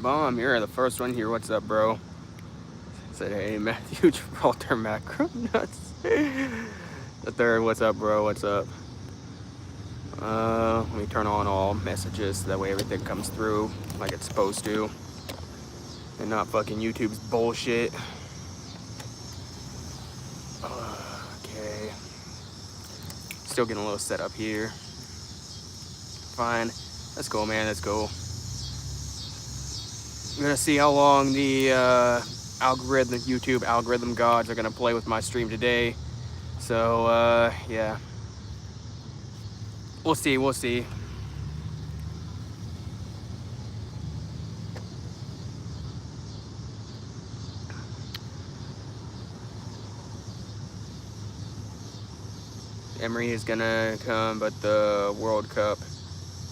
Bomb, you're the first one here. What's up, bro? Said, hey, Matthew Gibraltar macro nuts. The third, what's up, bro? What's up? Let me turn on all messages so that way everything comes through like it's supposed to. And not fucking YouTube's bullshit. Okay. Still getting a little set up here. Fine. Let's go, man. Let's go. I'm gonna see how long the YouTube algorithm gods are gonna play with my stream today. So yeah, we'll see. We'll see. Emery is gonna come, but the World Cup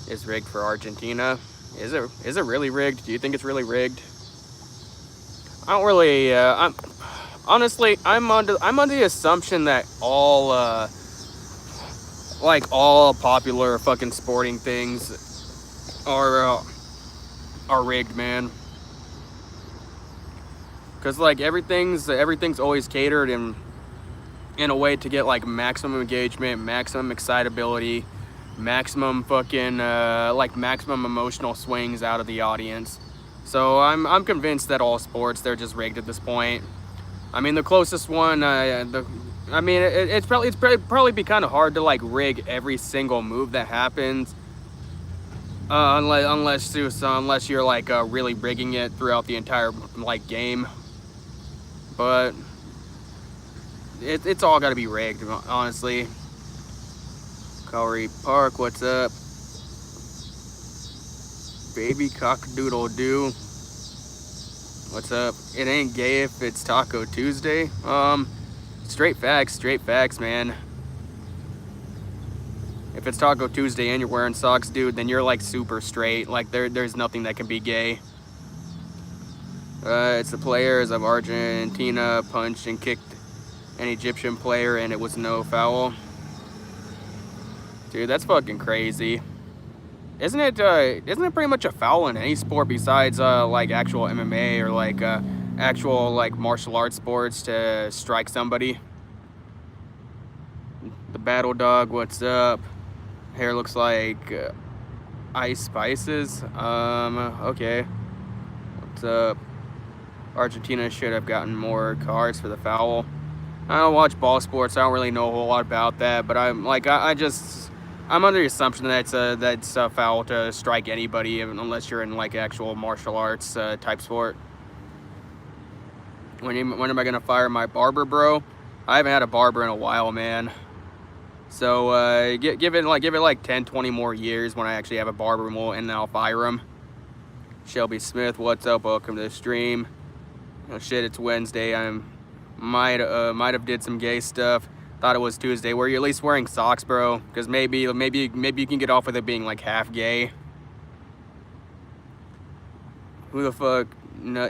is rigged for Argentina. Is it really rigged? Do you think it's really rigged? I don't really. I'm honestly, I'm under the assumption that all popular fucking sporting things are rigged, man. Cause like everything's always catered in a way to get like maximum engagement, maximum excitability, maximum fucking maximum emotional swings out of the audience. So I'm convinced that all sports, they're just rigged at this point. I mean, the closest one, it's probably be kind of hard to like rig every single move that happens, unless you're like really rigging it throughout the entire like game. But it's all got to be rigged, honestly. Corey Park, what's up? Baby cock-doodle-doo. What's up? It ain't gay if it's Taco Tuesday. Straight facts, man. If it's Taco Tuesday and you're wearing socks, dude, then you're like super straight. Like there's nothing that can be gay. It's the players of Argentina punched and kicked an Egyptian player and it was no foul. Dude, that's fucking crazy. Isn't it pretty much a foul in any sport besides like actual MMA or like actual like martial arts sports to strike somebody? The Battle Dog, what's up? Hair looks like Ice Spices. Okay. What's up? Argentina should have gotten more cards for the foul. I don't watch ball sports. I don't really know a whole lot about that, but I'm like I'm under the assumption that that's a foul to strike anybody unless you're in like actual martial arts type sport. When am I gonna fire my barber, bro? I haven't had a barber in a while, man. So give it like 10, 20 more years when I actually have a barber, and then I'll fire him. Shelby Smith, what's up? Welcome to the stream. Oh shit, it's Wednesday. I might have did some gay stuff. Thought it was Tuesday. Were you at least wearing socks, bro? Because maybe you can get off with it being like half gay. Who the fuck? No,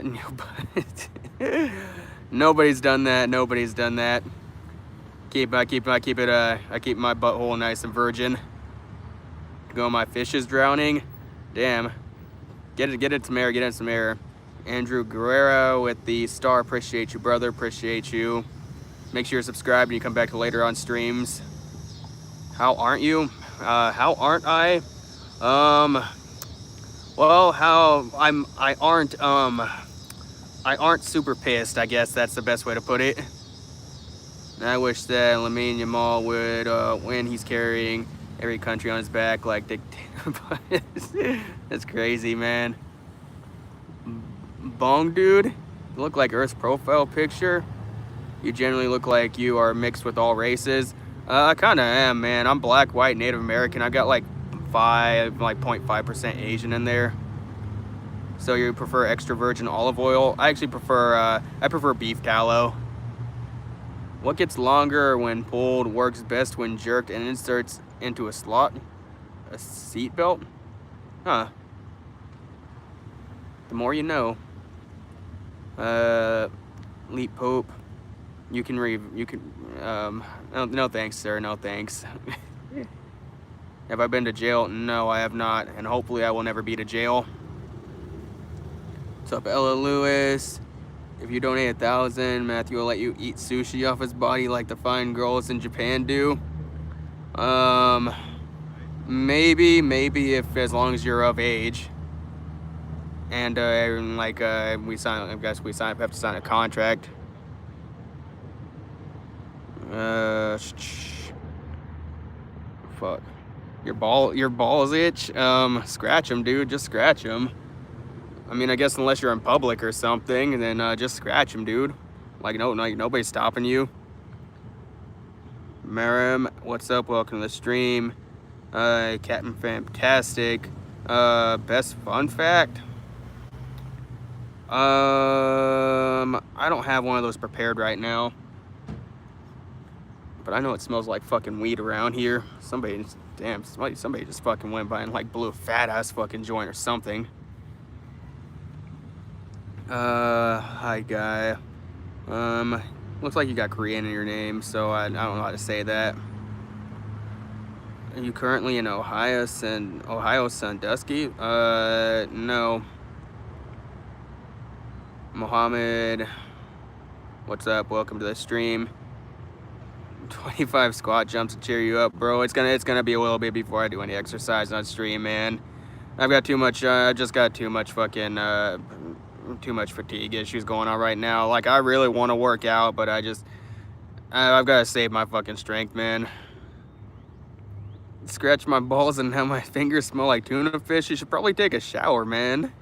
nobody's done that. Nobody's done that. I keep my butthole nice and virgin. Go, my fish is drowning. Damn. Get it some air. Get it some air. Andrew Guerrero with the star. Appreciate you, brother. Appreciate you. Make sure you're subscribed and you come back to later on streams. How aren't you? How aren't I? Well, I aren't super pissed, I guess that's the best way to put it. I wish that Lamont Yamal would win. He's carrying every country on his back like dictator. That's crazy, man. Bong dude, you look like Earth's profile picture. You generally look like you are mixed with all races. I kind of am, man. I'm black, white, Native American. I got like 0.5% Asian in there. So you prefer extra virgin olive oil? I actually prefer beef tallow. What gets longer when pulled, works best when jerked, and inserts into a slot? A seat belt? Huh. The more you know. Leap Pope. No thanks, sir, no thanks. Have I been to jail? No, I have not, and hopefully I will never be to jail. What's up, Ella Lewis? If you donate 1,000, Matthew will let you eat sushi off his body like the fine girls in Japan do. Maybe if as long as you're of age. And we sign. I guess we have to sign a contract. Fuck. Your balls itch. Scratch them, dude. Just scratch them. I mean, I guess unless you're in public or something, then just scratch them, dude. Like nobody's stopping you. Merrim, what's up? Welcome to the stream. Captain Fantastic. Best fun fact. I don't have one of those prepared right now. But I know it smells like fucking weed around here. Somebody just fucking went by and like blew a fat ass fucking joint or something. Hi guy. Looks like you got Korean in your name, so I don't know how to say that. Are you currently in Ohio Sandusky? No. Mohammed, what's up? Welcome to the stream. 25 squat jumps to cheer you up, bro. It's gonna be a little bit before I do any exercise on stream, man. I've got too much. I just got too much fucking too much fatigue issues going on right now. Like I really want to work out, but I've got to save my fucking strength, man. Scratch my balls and now my fingers smell like tuna fish. You should probably take a shower, man.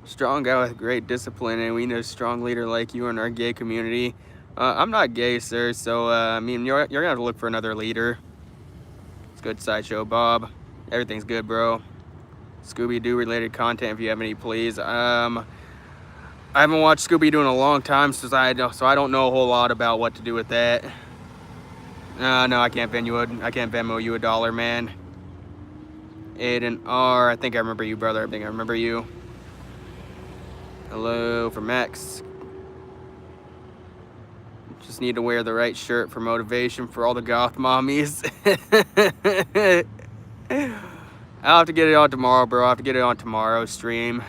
Strong guy with great discipline, and we need a strong leader like you in our gay community. I'm not gay, sir, so I mean, you're gonna have to look for another leader. It's good, Sideshow Bob. Everything's good, bro. Scooby-Doo related content, if you have any, please. I haven't watched Scooby-Doo in a long time, so I don't know a whole lot about what to do with that. No, I can't Venmo you $1, man. Aiden R, I think I remember you, brother. I think I remember you. Hello from Max. Just need to wear the right shirt for motivation for all the goth mommies. I'll have to get it on tomorrow, bro. I'll have to get it on tomorrow's stream.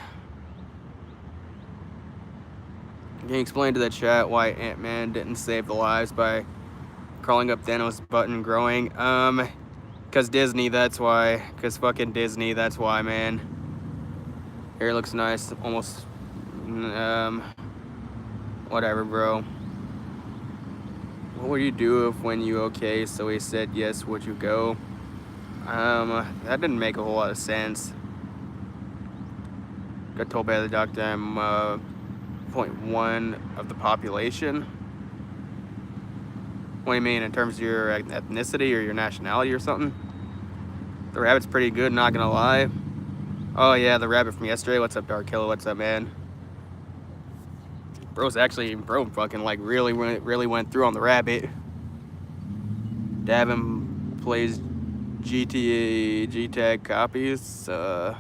Can you explain to the chat why Ant-Man didn't save the lives by crawling up Thanos' butt and growing? Cause Disney, that's why. Cause fucking Disney, that's why, man. Hair looks nice, almost. Whatever, bro. What would you do if when you okay? So he said yes. Would you go? That didn't make a whole lot of sense. Got told by the doctor I'm 0.1 of the population. What do you mean in terms of your ethnicity or your nationality or something? The rabbit's pretty good, not gonna lie. Oh yeah, the rabbit from yesterday. What's up, Dark Killer? What's up, man? Bro fucking like really went through on the rabbit. Davin plays GTA G-Tag copies. Okay.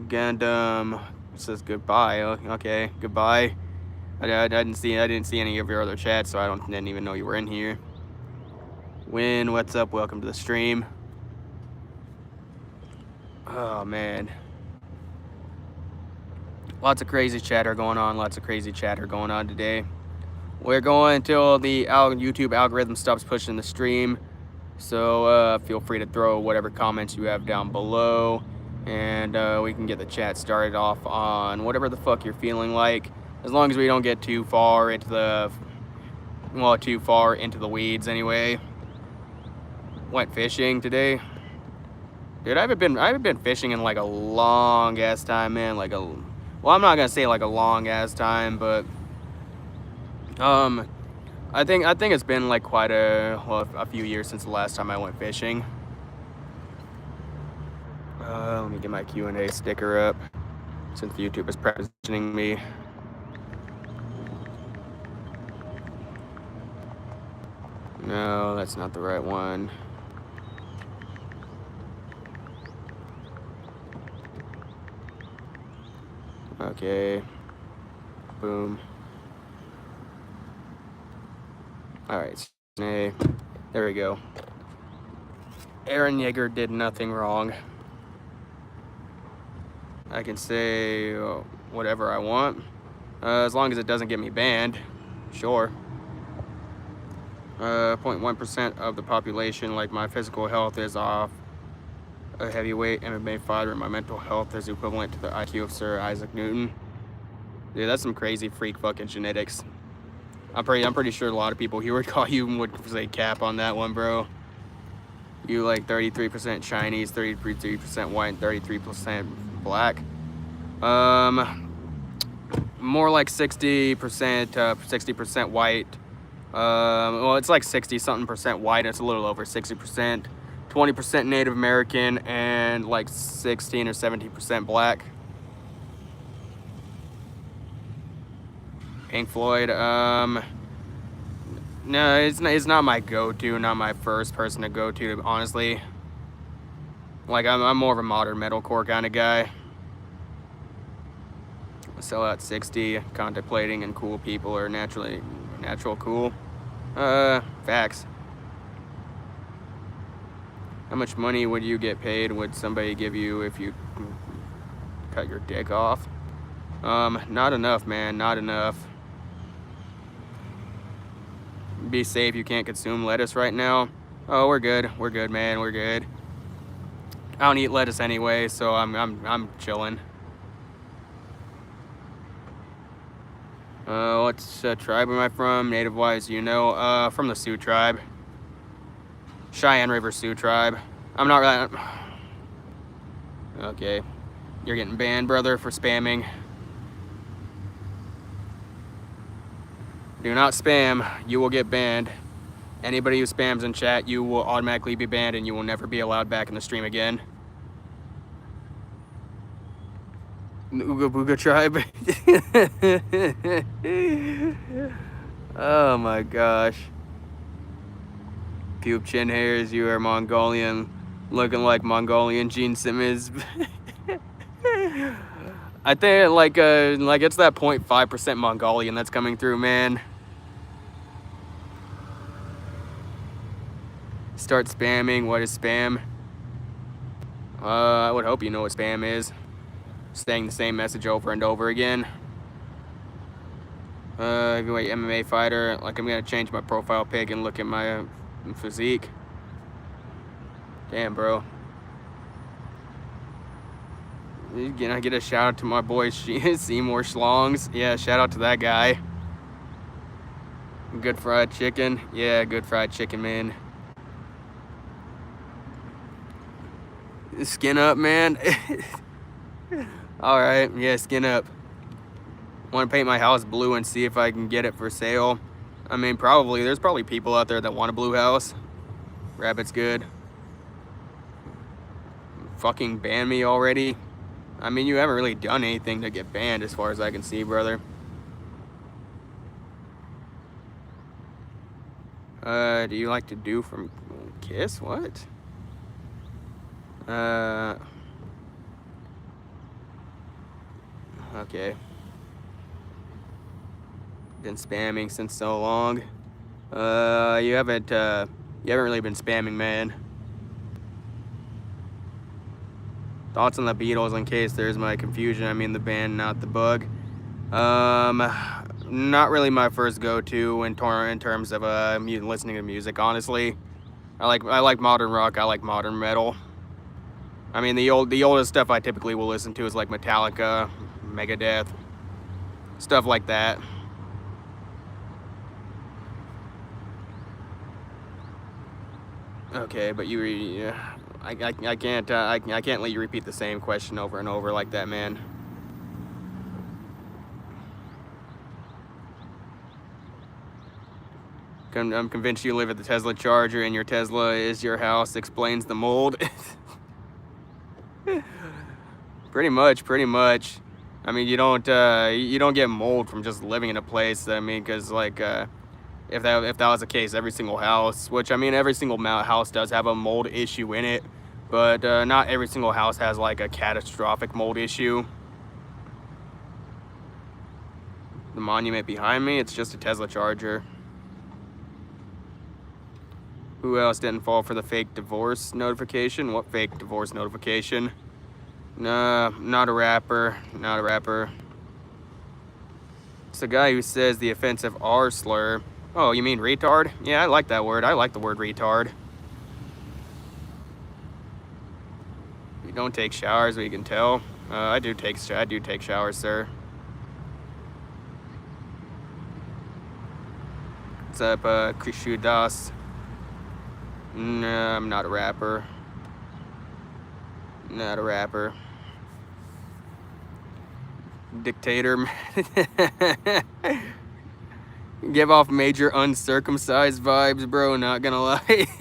Gundam says goodbye. Okay, goodbye. I didn't see any of your other chats, so I didn't even know you were in here. Win, what's up? Welcome to the stream. Oh man. Lots of crazy chatter going on today. We're going until the YouTube algorithm stops pushing the stream. So feel free to throw whatever comments you have down below. And we can get the chat started off on whatever the fuck you're feeling like. As long as we don't get too far into the weeds anyway. Went fishing today. Dude, I haven't been fishing in like a long ass time, man. Well, I'm not gonna say like a long ass time, but I think it's been like quite a few years since the last time I went fishing. Let me get my Q&A sticker up since YouTube is positioning me. No, that's not the right one. Okay. Boom. All right. There we go. Aaron Yeager did nothing wrong. I can say whatever I want, as long as it doesn't get me banned. Sure. 0.1% of the population, like my physical health is off a heavyweight MMA fighter, and my mental health is equivalent to the IQ of Sir Isaac Newton. Dude, that's some crazy freak fucking genetics. I'm pretty sure a lot of people here would call you would say cap on that one, bro. You like 33% Chinese, 33% white, and 33% black. More like 60% white. Well, it's like 60-something% white. It's a little over 60%. 20% Native American and like 16 or 17% black. Pink Floyd. No, it's not my go-to, not my first person to go to, honestly. Like, I'm more of a modern metalcore kind of guy. Sellout 60, contemplating and cool people are natural cool. Facts. How much money would you get paid? Would somebody give you if you cut your dick off? Not enough, man, not enough. Be safe, you can't consume lettuce right now. Oh, we're good, man, we're good. I don't eat lettuce anyway, so I'm chilling. What tribe am I from? Native-wise, you know, from the Sioux tribe. Cheyenne River Sioux tribe. I'm not really... Okay. You're getting banned, brother, for spamming. Do not spam. You will get banned. Anybody who spams in chat, you will automatically be banned and you will never be allowed back in the stream again. Ooga Booga tribe. Oh my gosh. Pube chin hairs, you are Mongolian, looking like Mongolian Gene Simmons. I think like it's that 0.5% Mongolian that's coming through, man. Start spamming. What is spam? I would hope you know what spam is. Saying the same message over and over again. Heavyweight MMA fighter. Like, I'm gonna change my profile pic and look at my physique. Damn, bro. Can I get a shout out to my boy Seymour Schlongs? Yeah, shout out to that guy. Good fried chicken. Yeah, good fried chicken, man. Skin up, man. All right, yeah, skin up. Want to paint my house blue and see if I can get it for sale. I mean, there's probably people out there that want a blue house. Rabbit's good. Fucking ban me already. I mean, you haven't really done anything to get banned as far as I can see, brother. Do you like to do from Kiss? What? Okay. Been spamming since so long. You haven't really been spamming, man. Thoughts on the Beatles in case there's my confusion. I mean the band, not the bug. Not really my first go-to in terms of listening to music, honestly. I like modern rock, I like modern metal. I mean the oldest stuff I typically will listen to is like Metallica, Megadeth, stuff like that. Okay, but I can't let you repeat the same question over and over like that, man. I'm convinced you live at the Tesla Charger and your Tesla is your house. Explains the mold. Pretty much. I mean, you don't get mold from just living in a place. I mean, because like if that was the case, every single house, which I mean every single house does have a mold issue in it, but not every single house has like a catastrophic mold issue. The monument behind me, it's just a Tesla Charger. Who else didn't fall for the fake divorce notification? What fake divorce notification? Nah, not a rapper. Not a rapper. It's the guy who says the offensive R slur. Oh, you mean retard? Yeah, I like that word. I like the word retard. You don't take showers, we can tell. I do take showers, sir. What's up, Krishu Das? Nah, I'm not a rapper. Not a rapper. Dictator. Give off major uncircumcised vibes, bro. Not gonna lie.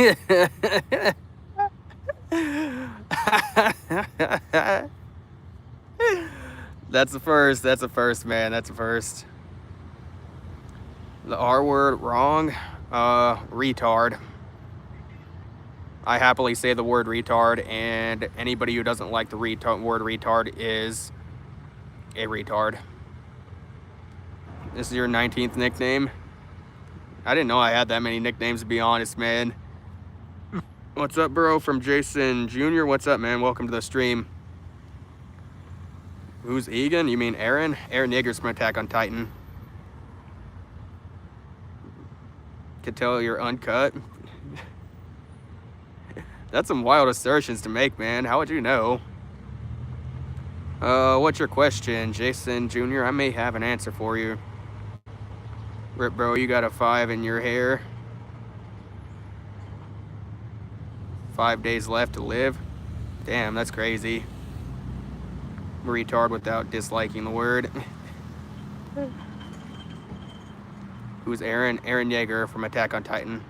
That's the first. That's the first, man. That's the first. The R word wrong. Retard. I happily say the word retard, and anybody who doesn't like the word retard is a retard. This is your 19th nickname? I didn't know I had that many nicknames, to be honest, man. What's up, bro? From Jason Jr. What's up, man? Welcome to the stream. Who's Egan? You mean Aaron? Aaron Yeager's from Attack on Titan. Could tell you're uncut. That's some wild assertions to make, man. How would you know? What's your question, Jason Jr.? I may have an answer for you. Rip, bro, you got a 5 in your hair. 5 days left to live. Damn, that's crazy. Retard without disliking the word. Who's Aaron? Aaron Yeager from Attack on Titan.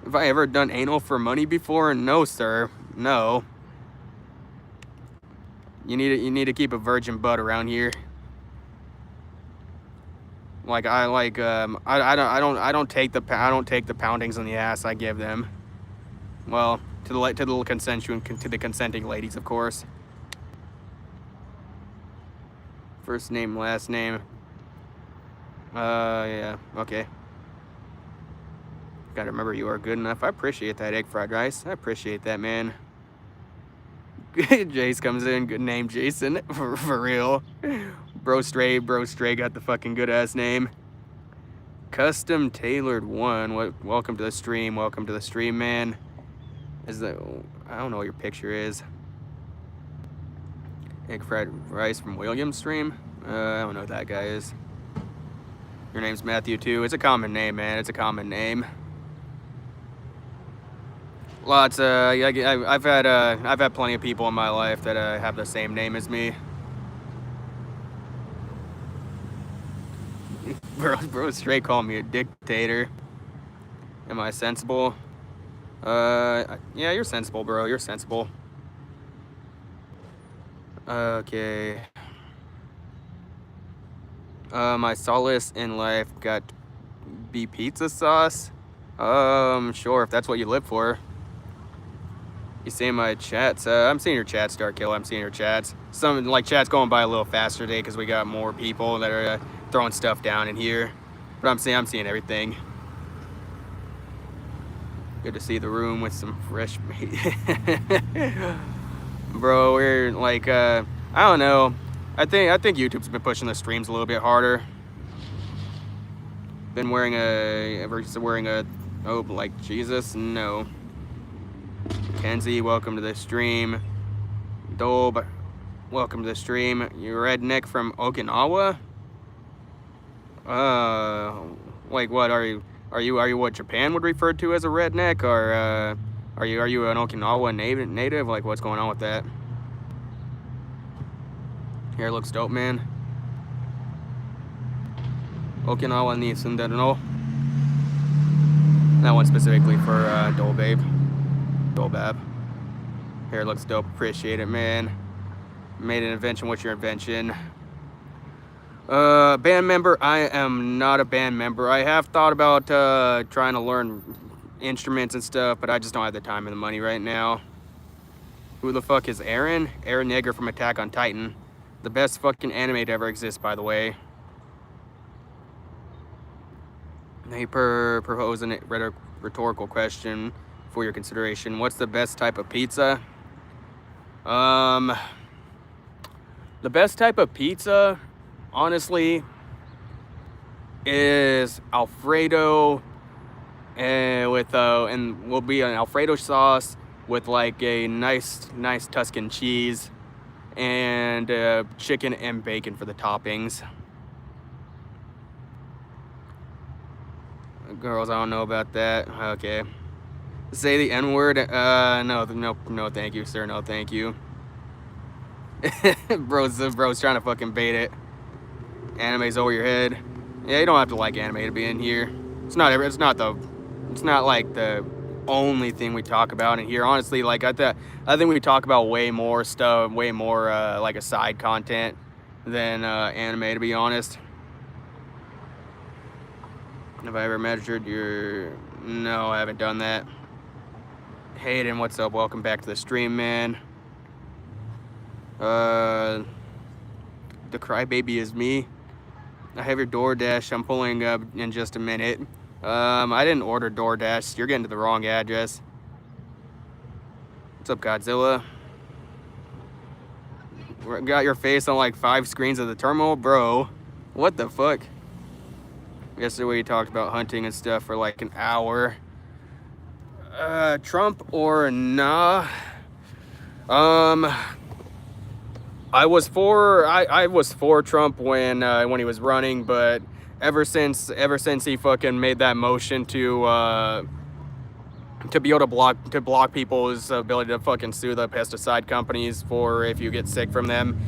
Have I ever done anal for money before? No, sir. No. You need to keep a virgin butt around here. Like I don't take the poundings on the ass I give them. Well, to the consenting ladies, of course. First name, last name. Yeah, okay. Gotta remember you are good enough. I appreciate that egg fried rice. I appreciate that, man. Jace comes in. Good name, Jason. For real. Bro Stray got the fucking good ass name. Custom Tailored One. Welcome to the stream. Welcome to the stream, man. I don't know what your picture is. Egg fried rice from William's stream. I don't know what that guy is. Your name's Matthew too. It's a common name, man. It's a common name. Lots. I've had plenty of people in my life that have the same name as me. Bro, straight call me a dictator. Am I sensible? Yeah, you're sensible, bro. You're sensible. Okay. My solace in life got be pizza sauce. Sure, if that's what you live for. You see my chats? I'm seeing your chats, Darkkill. I'm seeing your chats. Some like chats going by a little faster today because we got more people that are throwing stuff down in here. But I'm seeing everything. Good to see the room with some fresh meat. Bro, we're like I don't know. I think YouTube's been pushing the streams a little bit harder. Been wearing oh, like Jesus? No. Kenzie, welcome to the stream. Dolb, welcome to the stream. You redneck from Okinawa? Like what are you what Japan would refer to as a redneck, or are you an Okinawa native? Like what's going on with that? Hair looks dope, man. Okinawa ni sundaru no. That one specifically for Dolbab. Hair looks dope. Appreciate it, man. Made an invention. What's your invention? Band member? I am not a band member. I have thought about trying to learn instruments and stuff, but I just don't have the time and the money right now. Who the fuck is Aaron? Aaron Yeager from Attack on Titan. The best fucking anime to ever exist, by the way. He propose a rhetorical question for your consideration. What's the best type of pizza? The best type of pizza, honestly, is Alfredo, and will be an Alfredo sauce with like a nice Tuscan cheese and chicken and bacon for the toppings. Girls, I don't know about that. Okay. Say the N-word. No, thank you, sir. No, thank you. bro's trying to fucking bait it. Anime's over your head. Yeah, you don't have to like anime to be in here. It's not like the only thing we talk about in here. Honestly, like I think we talk about way more stuff, way more like a side content than anime, to be honest. Have I ever measured your... No, I haven't done that. Hayden, what's up? Welcome back to the stream, man. The crybaby is me. I have your DoorDash. I'm pulling up in just a minute. I didn't order DoorDash. You're getting to the wrong address. What's up, Godzilla? Got your face on like 5 screens of the terminal? Bro, what the fuck? Yesterday we talked about hunting and stuff for like an hour. Trump or nah? I was for Trump when he was running, but ever since he fucking made that motion to be able to block people's ability to fucking sue the pesticide companies for if you get sick from them,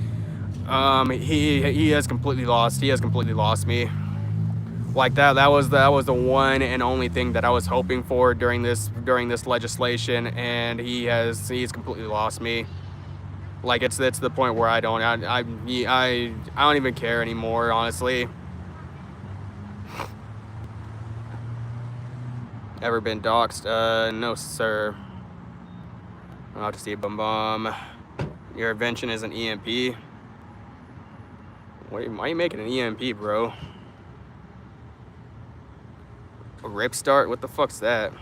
he has completely lost me. Like that was the one and only thing that I was hoping for during this legislation, and he's completely lost me. Like it's the point where I don't even care anymore, honestly. Ever been doxxed? No, sir. I'll have to see a bum. Your invention is an EMP. Why are you making an EMP, bro? A rip start? What the fuck's that?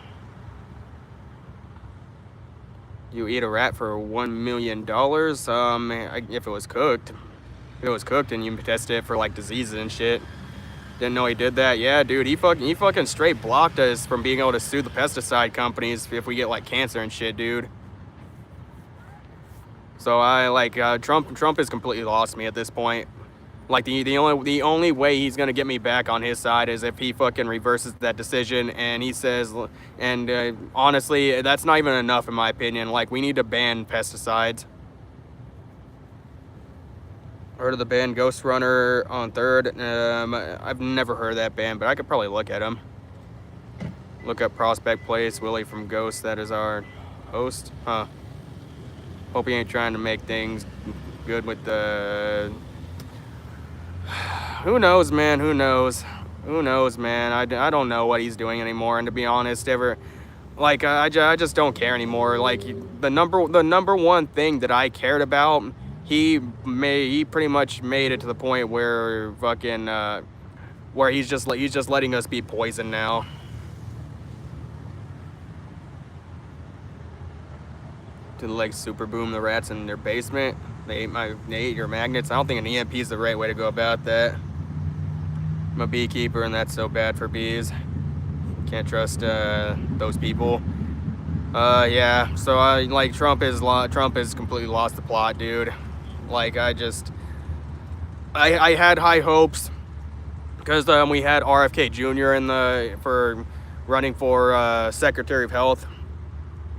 You eat a rat for $1 million? If it was cooked. If it was cooked and you tested it for like diseases and shit. Didn't know he did that. Yeah, dude, he fucking straight blocked us from being able to sue the pesticide companies if we get like cancer and shit, dude. So Trump has completely lost me at this point. Like the only way he's gonna get me back on his side is if he fucking reverses that decision and he says, and honestly, that's not even enough in my opinion. Like we need to ban pesticides. Heard of the band Ghost Runner on 3rd? I've never heard of that band, but I could probably look at them. Look up Prospect Place, Willie from Ghost. That is our host. Huh. Hope he ain't trying to make things good with the... Who knows, man? Who knows, man? I don't know what he's doing anymore. And to be honest, I just don't care anymore. Like the number one thing that I cared about, he pretty much made it to the point where fucking where he's just letting us be poisoned now. To like super boom the rats in their basement. They ate your magnets. I don't think an EMP is the right way to go about that. I'm a beekeeper and that's so bad for bees. Can't trust those people. Yeah, so Trump has completely lost the plot, dude. Like I had high hopes because we had RFK Jr. for running for Secretary of Health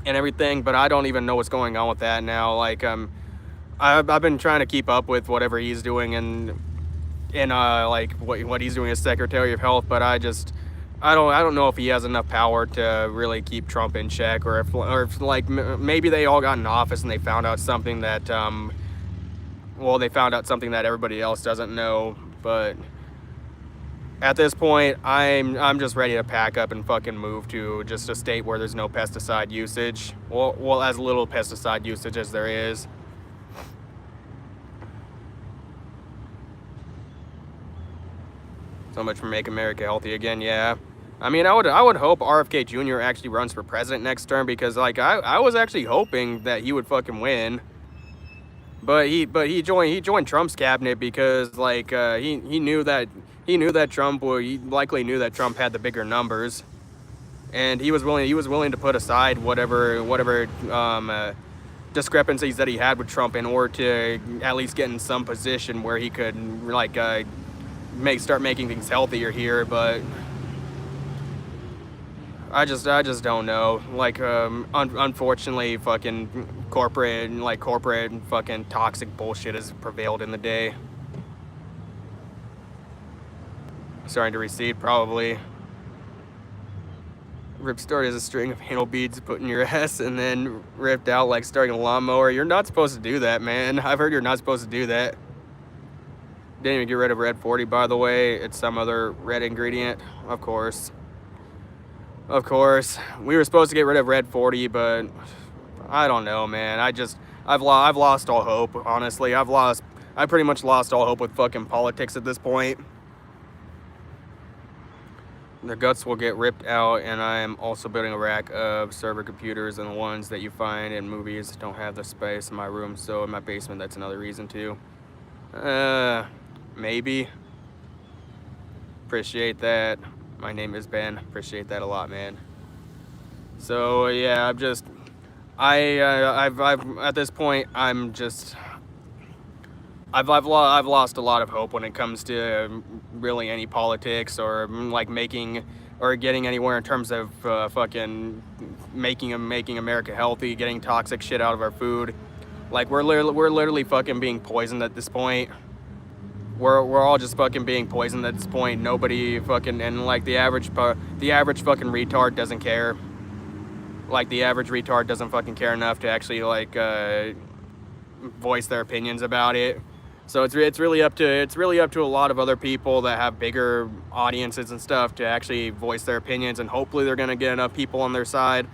and everything, but I don't even know what's going on with that now. Like I've been trying to keep up with whatever he's doing and like what he's doing as Secretary of Health, but I don't know if he has enough power to really keep Trump in check, or if like maybe they all got in office and they found out something that they found out something that everybody else doesn't know. But at this point, I'm just ready to pack up and fucking move to just a state where there's no pesticide usage. Well, as little pesticide usage as there is. So much for Make America Healthy Again. Yeah, I mean, I would hope RFK Jr. actually runs for president next term, because like I was actually hoping that he would fucking win. But he joined Trump's cabinet because like he knew that Trump would he likely knew that Trump had the bigger numbers, and he was willing to put aside whatever discrepancies that he had with Trump in order to at least get in some position where he could like start making things healthier here. But I just don't know. Like, unfortunately, fucking corporate fucking toxic bullshit has prevailed in the day. Starting to recede, probably. Rip started as a string of anal beads put in your ass and then ripped out like starting a lawnmower. You're not supposed to do that, man. I've heard you're not supposed to do that. Didn't even get rid of Red 40, by the way. It's some other red ingredient, of course. Of course, we were supposed to get rid of Red 40, but I don't know, man. I've lost all hope, honestly. I pretty much lost all hope with fucking politics at this point. The guts will get ripped out, and I am also building a rack of server computers, and the ones that you find in movies don't have the space in my room, so in my basement, that's another reason too. Maybe. Appreciate that. My name is Ben. Appreciate that a lot, man. So yeah, I've at this point, I've lost a lot of hope when it comes to really any politics or like making or getting anywhere in terms of fucking making America healthy, getting toxic shit out of our food. Like we're literally fucking being poisoned at this point. We're all just fucking being poisoned at this point. Nobody fucking, and like the average fucking retard doesn't care. Like the average retard doesn't fucking care enough to actually like voice their opinions about it. So it's really up to a lot of other people that have bigger audiences and stuff to actually voice their opinions, and hopefully they're gonna get enough people on their side.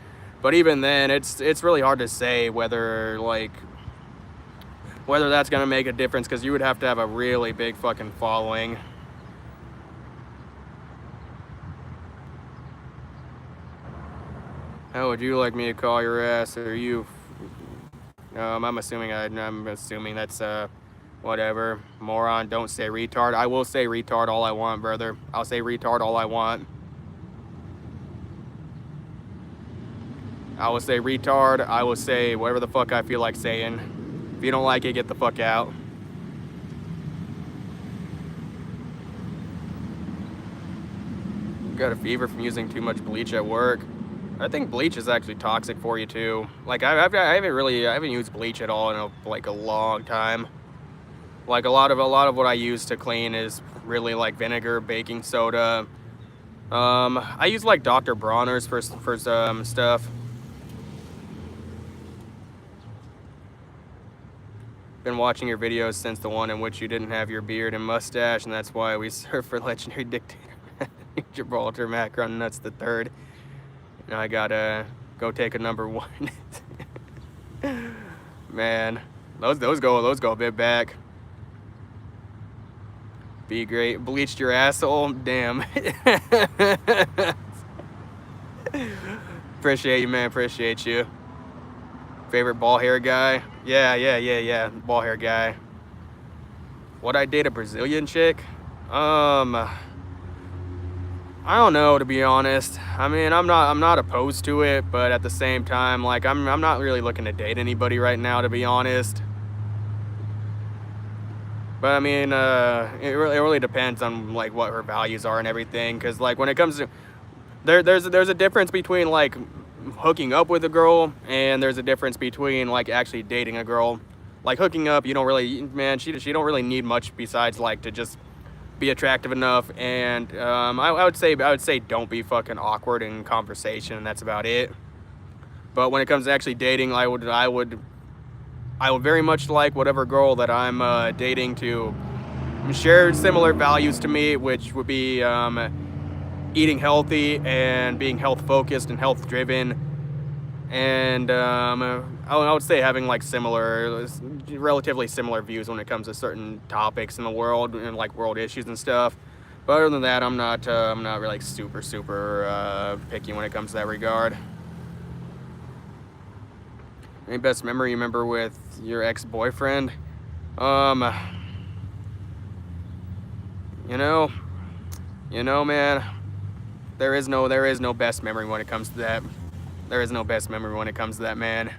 But even then, it's really hard to say whether that's gonna make a difference, because you would have to have a really big fucking following. How would you like me to call your ass? Or you? I'm assuming that's whatever. Moron. Don't say retard. I will say retard all I want, brother. I'll say retard all I want. I will say retard. I will say whatever the fuck I feel like saying. If you don't like it, get the fuck out. Got a fever from using too much bleach at work. I think bleach is actually toxic for you too. Like I haven't used bleach at all in a long time. Like a lot of what I use to clean is really like vinegar, baking soda. I use like Dr. Bronner's for some stuff. Been watching your videos since the one in which you didn't have your beard and mustache, and that's why we serve for legendary dictator Gibraltar Macron Nuts the Third. Now I gotta go take a number one. Man, those go a bit back. Be great. Bleached your asshole. Damn. Appreciate you, man. Appreciate you. Favorite ball hair guy? Yeah. Ball hair guy. Would I date a Brazilian chick? I don't know, to be honest. I mean, I'm not opposed to it, but at the same time, like I'm not really looking to date anybody right now, to be honest. But I mean, it really depends on like what her values are and everything. Cause like when it comes to there's a difference between like hooking up with a girl, and there's a difference between like actually dating a girl. Like hooking up, you don't really, man, she don't really need much besides like to just be attractive enough, and I would say don't be fucking awkward in conversation, and that's about it. But when it comes to actually dating, I would very much like whatever girl that I'm dating to share similar values to me, which would be eating healthy and being health focused and health driven, and I would say having like relatively similar views when it comes to certain topics in the world and like world issues and stuff. But other than that, I'm not really like super picky when it comes to that regard. Any best memory you remember with your ex-boyfriend? Um, you know, man, there is no best memory when it comes to that. There is no best memory when it comes to that, man.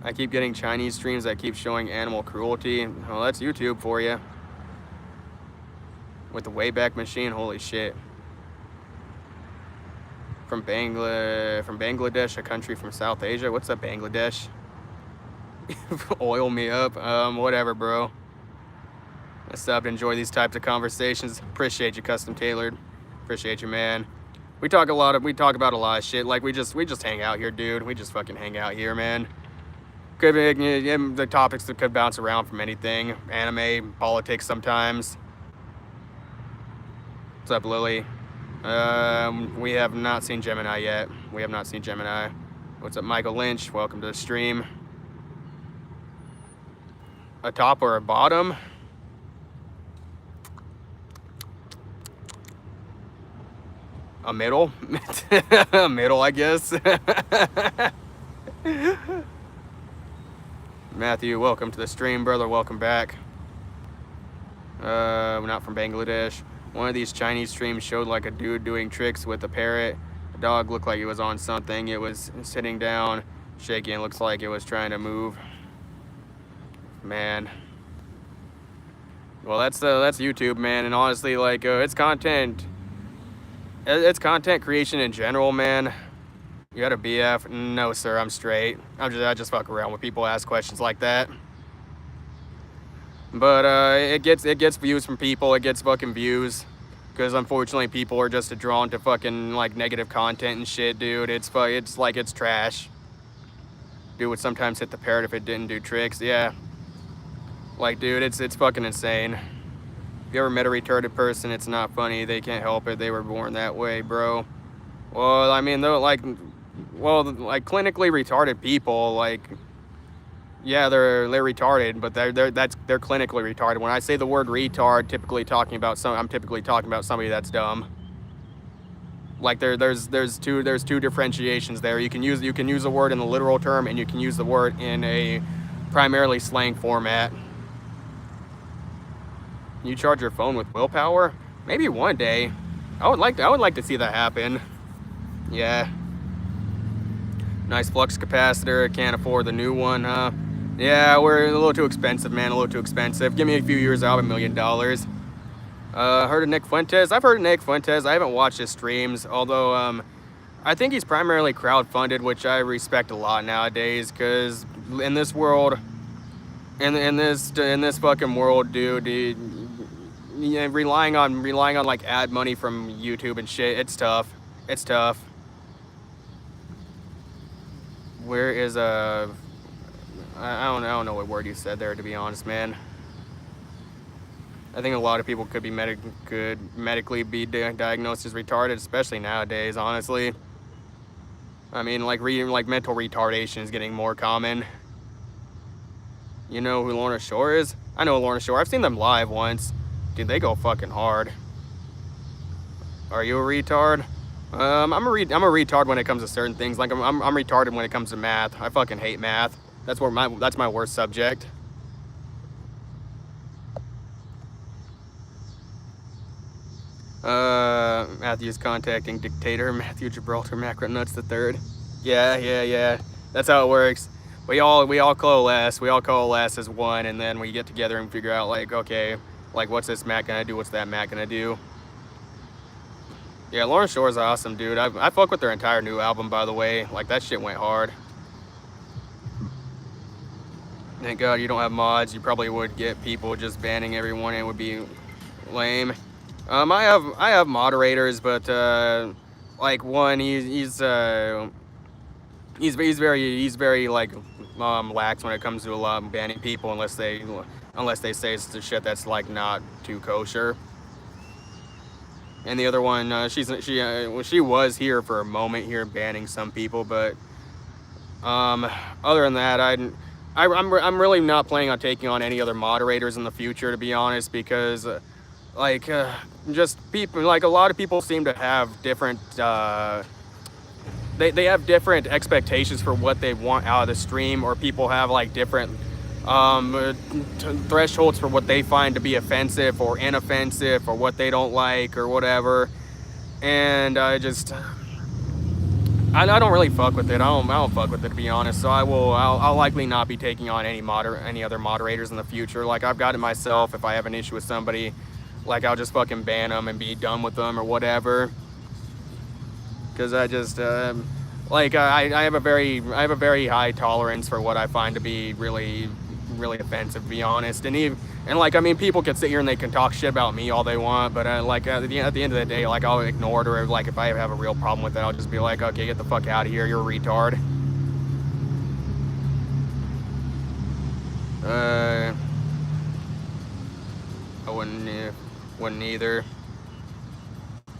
I keep getting Chinese streams that keep showing animal cruelty. Well, that's YouTube for you. With the Wayback Machine, holy shit. From Bangladesh, a country from South Asia. What's up, Bangladesh? Oil me up. Whatever, bro. I stopped to enjoy these types of conversations. Appreciate you, Custom Tailored. Appreciate you, man. We talk about a lot of shit. Like we just hang out here, dude. We just fucking hang out here, man. Could be the topics that could bounce around from anything. Anime, politics sometimes. What's up, Lily? We have not seen Gemini yet. We have not seen Gemini. What's up, Michael Lynch? Welcome to the stream. A top or a bottom? A middle? A middle, I guess. Matthew, welcome to the stream, brother. Welcome back. We're not from Bangladesh. One of these Chinese streams showed like a dude doing tricks with a parrot. The dog looked like it was on something. It was sitting down, shaking. Looks like it was trying to move. Man. Well, that's YouTube, man. And honestly, like, it's content creation in general, man. You got a BF? No, sir. I'm straight. I just fuck around when people ask questions like that. But it gets views from people. It gets fucking views, because unfortunately people are just drawn to fucking like negative content and shit, dude. It's like it's trash. Dude would sometimes hit the parrot if it didn't do tricks. Yeah. Like, dude, it's fucking insane. If you ever met a retarded person, it's not funny. They can't help it. They were born that way, bro. Well, I mean, though, like clinically retarded people, like, yeah, they're retarded, but they're clinically retarded. When I say the word retard, I'm typically talking about somebody that's dumb. Like there's two differentiations there. You can use the word in the literal term, and you can use the word in a primarily slang format. You charge your phone with willpower? Maybe one day. I would like to see that happen. Yeah. Nice flux capacitor. Can't afford the new one, huh? Yeah, we're a little too expensive, man. A little too expensive. Give me a few years, I'll have $1 million. Heard of Nick Fuentes? I've heard of Nick Fuentes. I haven't watched his streams, although I think he's primarily crowdfunded, which I respect a lot nowadays. Because in this world, in this fucking world, dude, relying on like ad money from YouTube and shit, it's tough. It's tough. Where is I don't know what word you said there, to be honest, man. I think a lot of people could medically be diagnosed as retarded, especially nowadays, honestly. I mean, like mental retardation is getting more common. You know who Lorna Shore is? I know Lorna Shore. I've seen them live once. Dude, they go fucking hard. Are you a retard? I'm a retard when it comes to certain things. Like I'm retarded when it comes to math. I fucking hate math. That's my worst subject. Matthew's contacting dictator Matthew Gibraltar Macronuts III. Yeah. That's how it works. We all coalesce. We all coalesce as one, and then we get together and figure out, like, okay, like, what's this Mac gonna do? What's that Mac gonna do? Yeah, Lawrence Shore's awesome, dude. I fuck with their entire new album, by the way. Like, that shit went hard. Thank God you don't have mods. You probably would get people just banning everyone, and it would be lame. I have moderators, but like one, he's very like lax when it comes to banning people unless they say it's the shit that's like not too kosher. And the other one, she was here for a moment here banning some people, but other than that, I'm really not planning on taking on any other moderators in the future, to be honest, because like just people, like a lot of people seem to have different they have different expectations for what they want out of the stream, or people have like different thresholds for what they find to be offensive or inoffensive, or what they don't like or whatever. And I don't really fuck with it. I don't fuck with it, to be honest. So I'll likely not be taking on any other moderators in the future. Like, I've got it myself. If I have an issue with somebody, like, I'll just fucking ban them and be done with them or whatever. Because I just like I have a very high tolerance for what I find to be really offensive, to be honest. And like, I mean, people can sit here and they can talk shit about me all they want, but like at the end of the day, like, I'll ignore it. Or like, if I have a real problem with it, I'll just be like, okay, get the fuck out of here, you're a retard. I wouldn't either.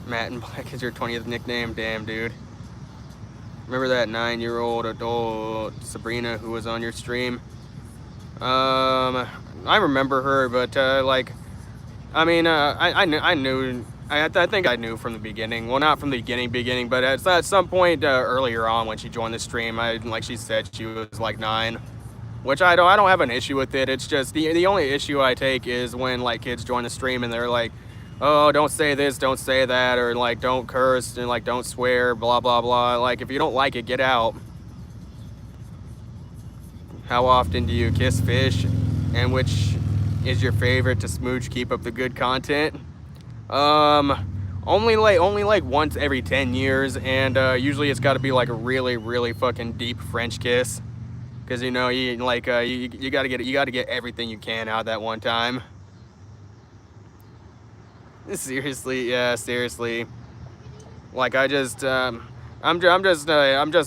Matt in Black is your 20th nickname? Damn, dude. Remember that 9-year-old adult Sabrina who was on your stream? I remember her, but like, I mean, I knew. I think I knew from the beginning. Well, not from the beginning, but at some point earlier on when she joined the stream, like she said, she was like 9, which I don't have an issue with it. It's just the only issue I take is when like kids join the stream and they're like, oh, don't say this, don't say that, or like, don't curse, and like, don't swear, blah blah blah. Like, if you don't like it, get out. How often do you kiss fish, and which is your favorite to smooch? Keep up the good content. Only like once every 10 years, and usually it's got to be like a really fucking deep French kiss, because you know, you like you gotta get everything you can out of that one time. Seriously, yeah, seriously. Like, I'm just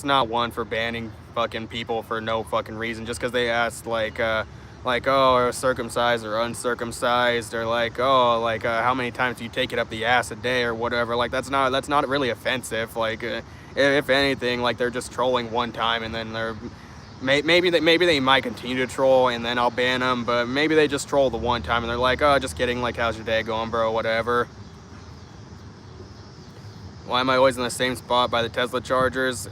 not one for banning fucking people for no fucking reason, just because they asked like, oh, are circumcised or uncircumcised, or like, oh, like how many times do you take it up the ass a day or whatever. Like, that's not really offensive. Like, if anything, like, they're just trolling one time, and then they're maybe they might continue to troll, and then I'll ban them. But maybe they just troll the one time and they're like, oh, just kidding, like, how's your day going, bro, whatever. Why am I always in the same spot by the Tesla chargers?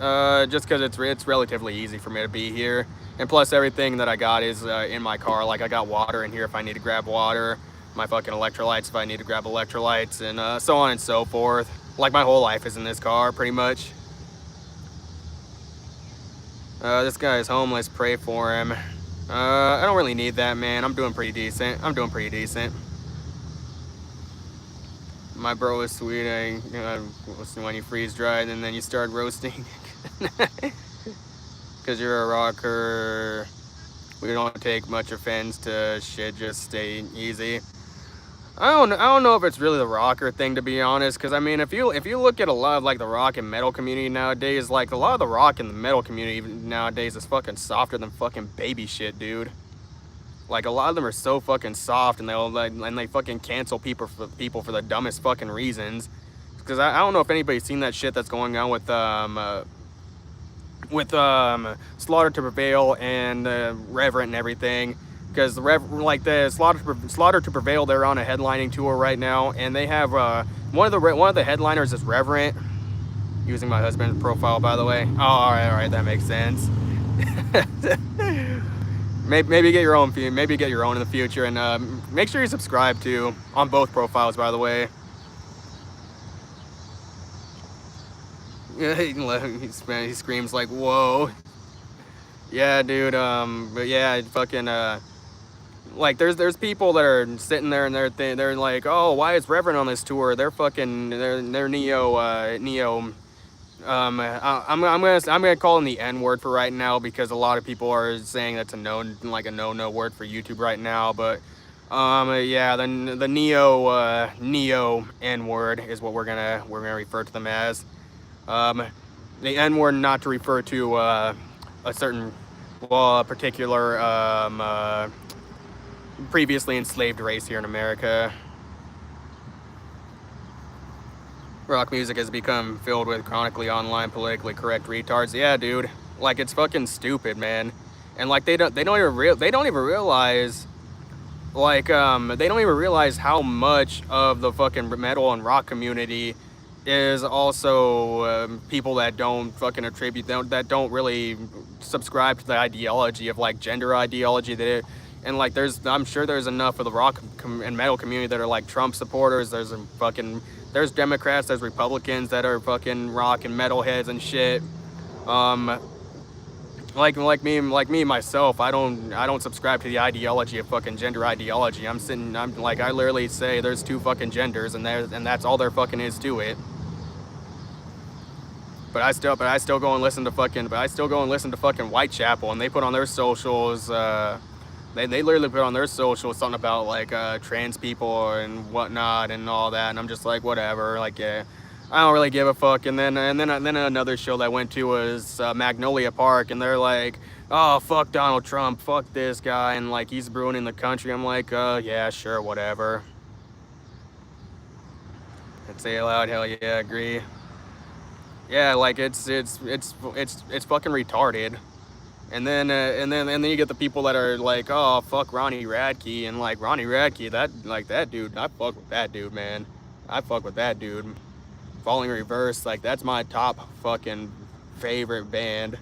Just because it's relatively easy for me to be here, and plus everything that I got is in my car. Like, I got water in here if I need to grab water, my fucking electrolytes if I need to grab electrolytes, and so on and so forth. Like, my whole life is in this car pretty much. This guy is homeless, pray for him. I don't really need that, man. I'm doing pretty decent. My bro is sweet. When you freeze dried and then you start roasting. Because you're a rocker. We don't take much offense to shit, just stay easy. I don't know if it's really the rocker thing, to be honest, because I mean, if you look at a lot of like the rock and metal community nowadays, like a lot of the rock and the metal community nowadays is fucking softer than fucking baby shit, dude. Like, a lot of them are so fucking soft, and they fucking cancel people for the dumbest fucking reasons. Because I don't know if anybody's seen that shit that's going on with Slaughter to Prevail and Reverend and everything. Because the Slaughter to Prevail, they're on a headlining tour right now, and they have one of the headliners is Reverend. Using my husband's profile, by the way. Oh, all right, that makes sense. maybe get your own. Maybe get your own in the future, and make sure you subscribe to on both profiles, by the way. Yeah, he screams like, "Whoa!" Yeah, dude. But yeah, fucking like, there's people that are sitting there and they're like, oh, why is Reverend on this tour? They're neo. I'm gonna call them the N word for right now, because a lot of people are saying that's a no word for YouTube right now. But yeah, then the neo N word is what we're gonna refer to them as. The N word, not to refer to a particular previously enslaved race here in America. Rock music has become filled with chronically online politically correct retards. Yeah, dude. Like, it's fucking stupid, man. And like, they don't even realize, they don't even realize how much of the fucking metal and rock community is also people that don't fucking that don't really subscribe to the ideology of like gender ideology and like I'm sure there's enough of the rock and metal community that are like Trump supporters. There's Democrats, there's Republicans that are fucking rock and metal heads and shit. Like me myself, I don't subscribe to the ideology of fucking gender ideology. I'm like, I literally say there's two fucking genders and that's all there fucking is to it. But I still go and listen to fucking Whitechapel, and they put on their socials they literally put on their socials something about like trans people and whatnot and all that, and I'm just like, whatever, like, yeah, I don't really give a fuck. And then another show that I went to was Magnolia Park, and they're like, oh, fuck Donald Trump, fuck this guy, and like he's ruining the country. I'm like, yeah, sure, whatever. I'd say aloud, hell yeah, agree. Yeah, like it's fucking retarded. And then you get the people that are like, oh, fuck Ronnie Radke, and like Ronnie Radke, that dude, I fuck with that dude, man. I fuck with that dude. Falling Reverse, like that's my top fucking favorite band.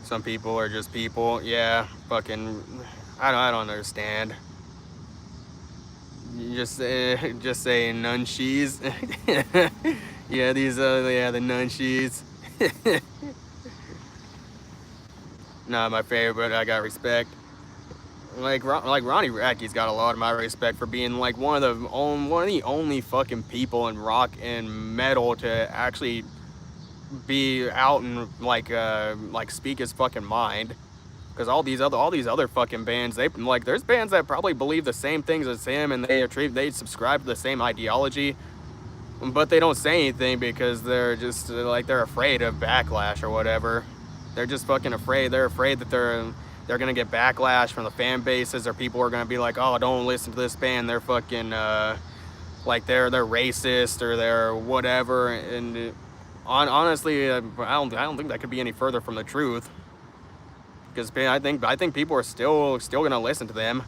Some people are just people, yeah, fucking, I don't understand. You just say nunchies. Yeah, these the nunchies. Not my favorite, but I got respect. Like Ronnie Radke's got a lot of my respect for being like one of the only fucking people in rock and metal to actually be out and like speak his fucking mind. Because all these other fucking bands, there's bands that probably believe the same things as him, and they subscribe to the same ideology, but they don't say anything because they're just like, they're afraid of backlash or whatever. They're just fucking afraid. They're afraid that they're gonna get backlash from the fan bases, or people are gonna be like, oh, don't listen to this band, they're fucking like they're racist or they're whatever. And honestly, I don't think that could be any further from the truth. Because I think people are still gonna listen to them.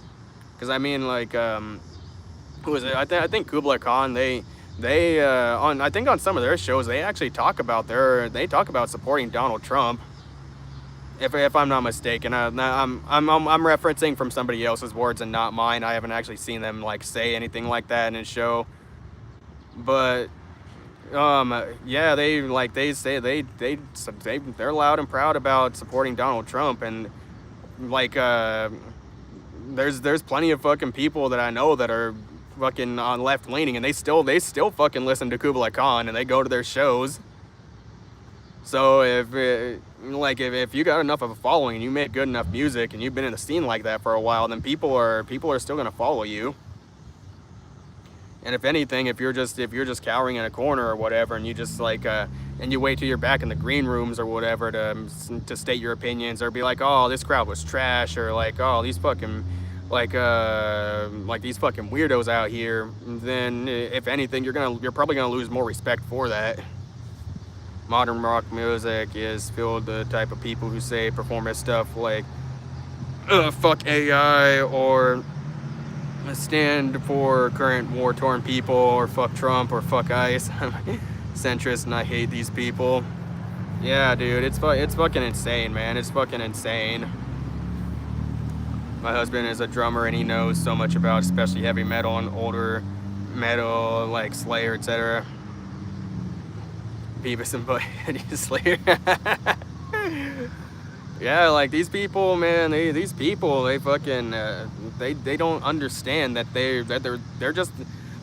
Because I mean, like, who is it? I think Kublai Khan. They I think on some of their shows they actually talk about supporting Donald Trump. If I'm not mistaken, I'm referencing from somebody else's words and not mine. I haven't actually seen them like say anything like that in his show. But yeah, they say they're loud and proud about supporting Donald Trump, and like there's plenty of fucking people that I know that are fucking on left leaning, and they still fucking listen to Kublai Khan, and they go to their shows. So if you got enough of a following and you make good enough music and you've been in the scene like that for a while, then people are still gonna follow you. And if anything, if you're just cowering in a corner or whatever, and you just like and you wait till you're back in the green rooms or whatever to state your opinions, or be like, oh, this crowd was trash, or like, oh, these fucking like these fucking weirdos out here, then if anything, you're probably gonna lose more respect for that. Modern rock music is filled with the type of people who say performance stuff like fuck AI, or stand for current war-torn people, or fuck Trump, or fuck ICE. Centrist, and I hate these people. Yeah, dude, it's fucking insane, man. It's fucking insane. My husband is a drummer, and he knows so much about especially heavy metal and older metal like Slayer, etc. Beavis and Butthead Slayer. Yeah, like these people, man. They fucking they don't understand that they're just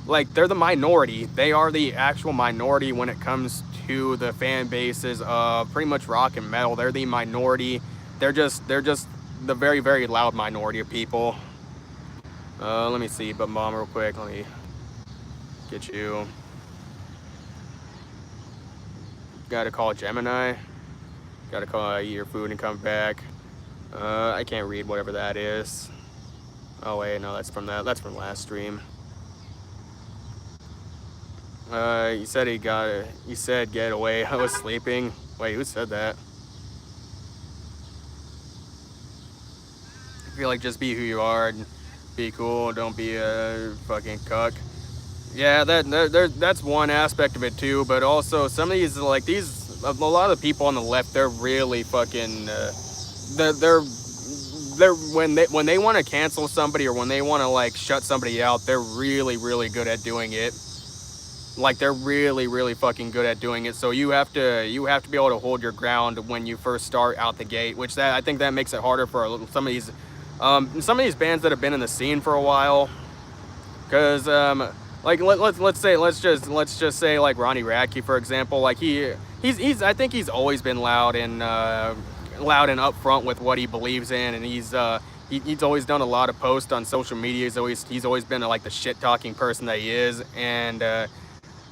like, they're the minority. They are the actual minority when it comes to the fan bases of pretty much rock and metal. They're the minority. They're just the very, very loud minority of people. Let me see, but Mom, real quick. Let me get you. Gotta call Gemini. Gotta call, eat your food and come back. I can't read whatever that is. Oh wait, no, that's from last stream. You said get away. I was sleeping. Wait, who said that? I feel like just be who you are and be cool. Don't be a fucking cuck. Yeah, that's one aspect of it too. But also some of these like these a lot of the people on the left, they're really fucking they're when they want to cancel somebody or when they want to like shut somebody out, they're really good at doing it. Like they're really fucking good at doing it. So you have to be able to hold your ground when you first start out the gate, which that I think that makes it harder for some of these bands that have been in the scene for a while. Because like let's just say like Ronnie Radke, for example. Like he's I think he's always been loud and upfront with what he believes in, and he's always done a lot of posts on social media. He's always been like the shit talking person that he is, and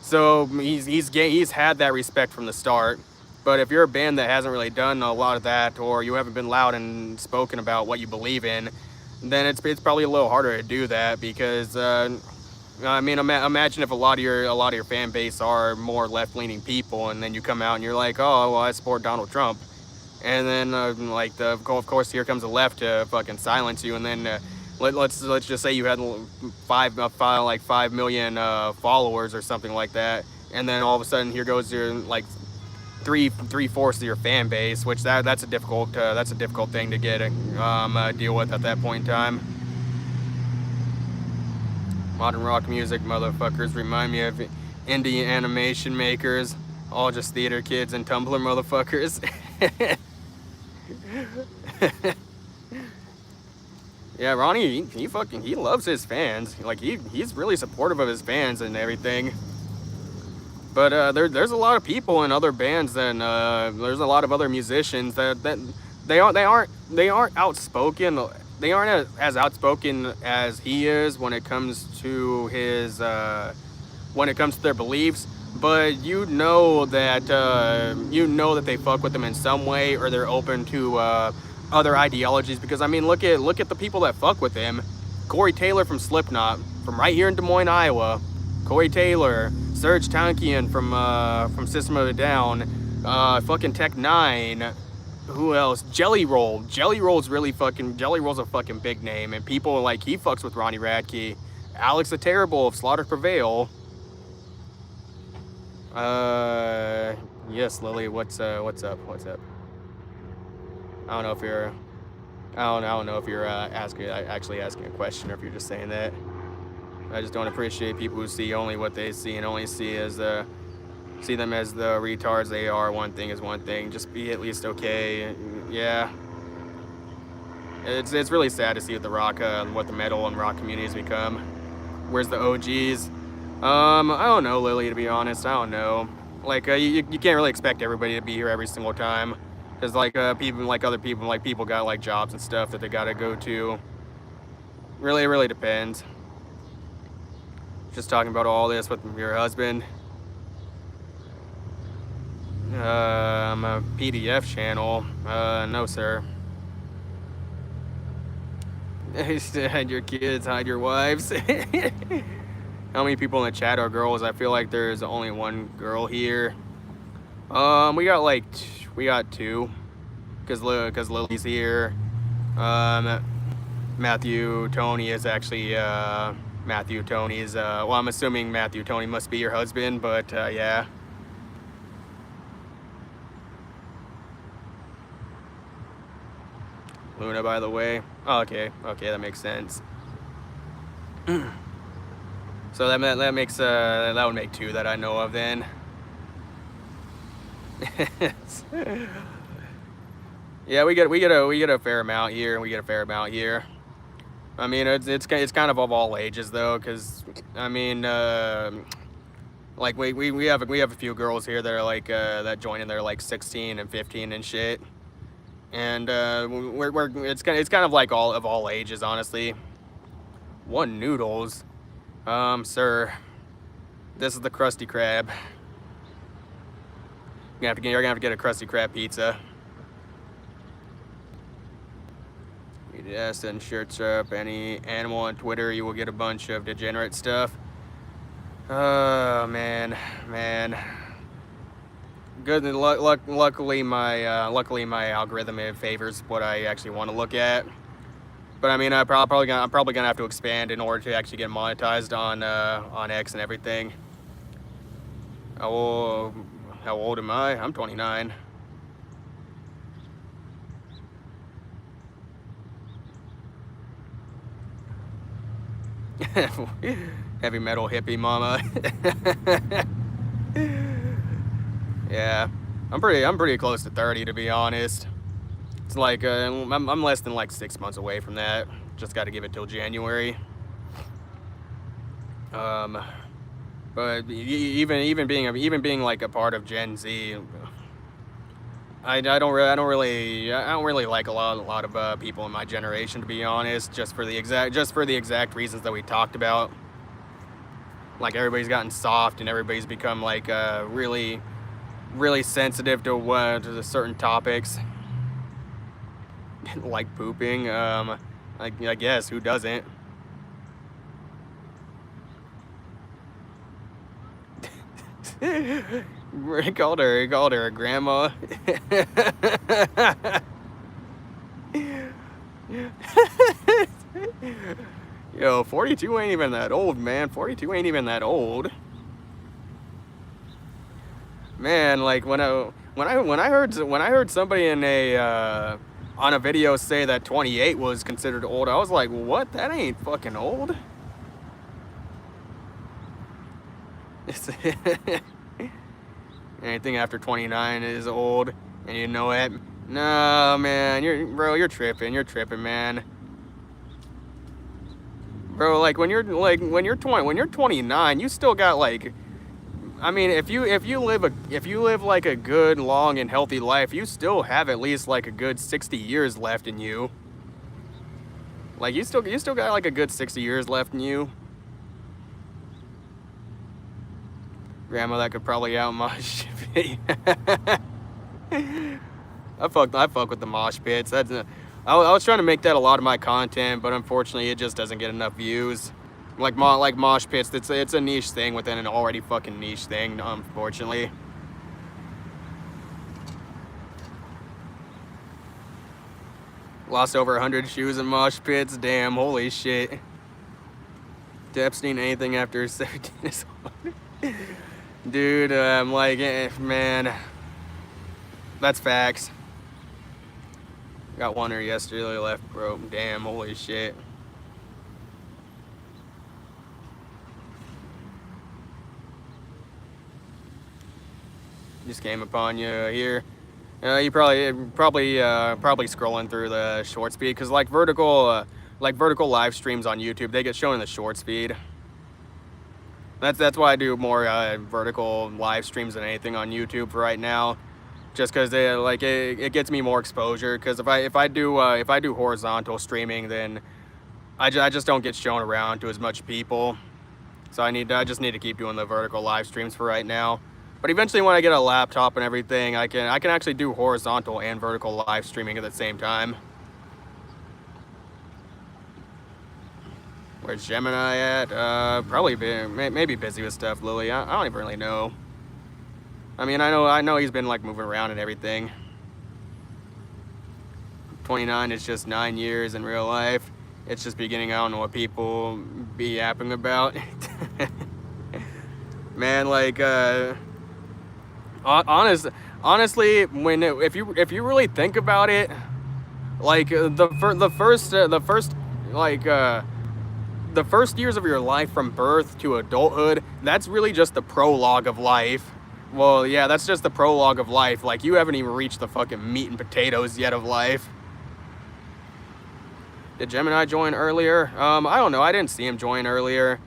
so he's had that respect from the start. But if you're a band that hasn't really done a lot of that, or you haven't been loud and spoken about what you believe in, then it's probably a little harder to do that. Because I mean, imagine if a lot of your fan base are more left-leaning people, and then you come out and you're like, oh well, I support Donald Trump, and then of course here comes the left to fucking silence you, and then let's just say you had 5 million followers or something like that, and then all of a sudden here goes your like three-fourths of your fan base, which that's a difficult thing to get deal with at that point in time. Modern rock music motherfuckers remind me of indie animation makers, all just theater kids and Tumblr motherfuckers. Yeah, Ronnie, he loves his fans. Like he's really supportive of his fans and everything. But there's a lot of people in other bands, and there's a lot of other musicians that they aren't outspoken. They aren't as outspoken as he is when it comes to their beliefs. But you know that they fuck with them in some way, or they're open to other ideologies. Because I mean, look at the people that fuck with him. Corey Taylor from Slipknot, from right here in Des Moines, Iowa. Corey Taylor, Serge Tankian from System of a Down, fucking Tech Nine. Who else? Jelly Roll. Jelly Roll's a fucking big name, and people like he fucks with Ronnie Radke. Alex the Terrible of Slaughter Prevail. Yes, Lily. What's up? I don't know if you're actually asking a question, or if you're just saying that. I just don't appreciate people who see only what they see and only see them as the retards they are. One thing is one thing. Just be at least okay. Yeah. It's really sad to see what the metal and rock community has become. Where's the OGs? I don't know, Lily, to be honest. I don't know. Like, you can't really expect everybody to be here every single time. Because, like, people got, like, jobs and stuff that they gotta go to. Really depends. Just talking about all this with your husband. A PDF channel. No, sir. Hide your kids, hide your wives. How many people in the chat are girls? I feel like there's only one girl here. We got two, because Lily's here. Matthew Tony is actually Matthew Tony's. Well, I'm assuming Matthew Tony must be your husband, but yeah. Luna, by the way. Oh, okay, that makes sense. So that makes that would make two that I know of then. Yeah, we get a fair amount here, and we get a fair amount here. I mean, it's kind of all ages though, because I mean, like we have a few girls here that are like that join in. They're like 16 and 15 and shit. And it's kind of like all ages, honestly. One noodles, sir. This is the Krusty Krab. You're gonna have to get a Krusty Krab pizza. Yes, and shirts up any animal on Twitter, you will get a bunch of degenerate stuff. Oh man. Good. Luckily my algorithm favors what I actually want to look at. But I mean, I'm probably gonna have to expand in order to actually get monetized on X and everything. How old am I? I'm 29. Heavy metal hippie mama. Yeah, I'm pretty close to 30, to be honest. It's like I'm less than like 6 months away from that. Just got to give it till January. But even being like a part of Gen Z, I don't really like a lot of people in my generation, to be honest. Just for the exact reasons that we talked about. Like, everybody's gotten soft and everybody's become like really sensitive to the certain topics. Like pooping. I guess, who doesn't? He called her a grandma. Yo, 42 ain't even that old, man. 42 ain't even that old. Man, like when I heard somebody in a on a video say that 28 was considered old, I was like, what? That ain't fucking old. Anything after 29 is old, and you know it. No, man, you're tripping, man. Bro, like when you're 29, you still got like, I mean, if you live like a good, long, and healthy life, you still have at least like a good 60 years left in you. Like you still got like a good 60 years left in you. Grandma that could probably out mosh me. I fuck with the mosh pits. I was trying to make that a lot of my content, but unfortunately it just doesn't get enough views. Like mosh pits, it's a niche thing within an already fucking niche thing, unfortunately. Lost over 100 shoes in mosh pits. Damn, holy shit. To Epstein anything after 17 is old. Dude, I'm like, man, that's facts. Got one here yesterday, left broke. Damn, holy shit. Just came upon you here. You probably scrolling through the shorts feed, because like vertical live streams on YouTube, they get shown in the shorts feed. That's why I do more vertical live streams than anything on YouTube for right now, just because it gets me more exposure. Because if I do horizontal streaming, then I just don't get shown around to as much people. So I just need to keep doing the vertical live streams for right now. But eventually, when I get a laptop and everything, I can actually do horizontal and vertical live streaming at the same time. Where's Gemini at? Probably maybe busy with stuff, Lily. I don't even really know. I mean, I know he's been like moving around and everything. 29 is just 9 years in real life. It's just beginning. I don't know what people be yapping about. Man, like honestly, if you really think about it, like the first years of your life from birth to adulthood, that's really just the prologue of life. Well, yeah, that's just the prologue of life. Like, you haven't even reached the fucking meat and potatoes yet of life. Did Gemini join earlier? I don't know. I didn't see him join earlier.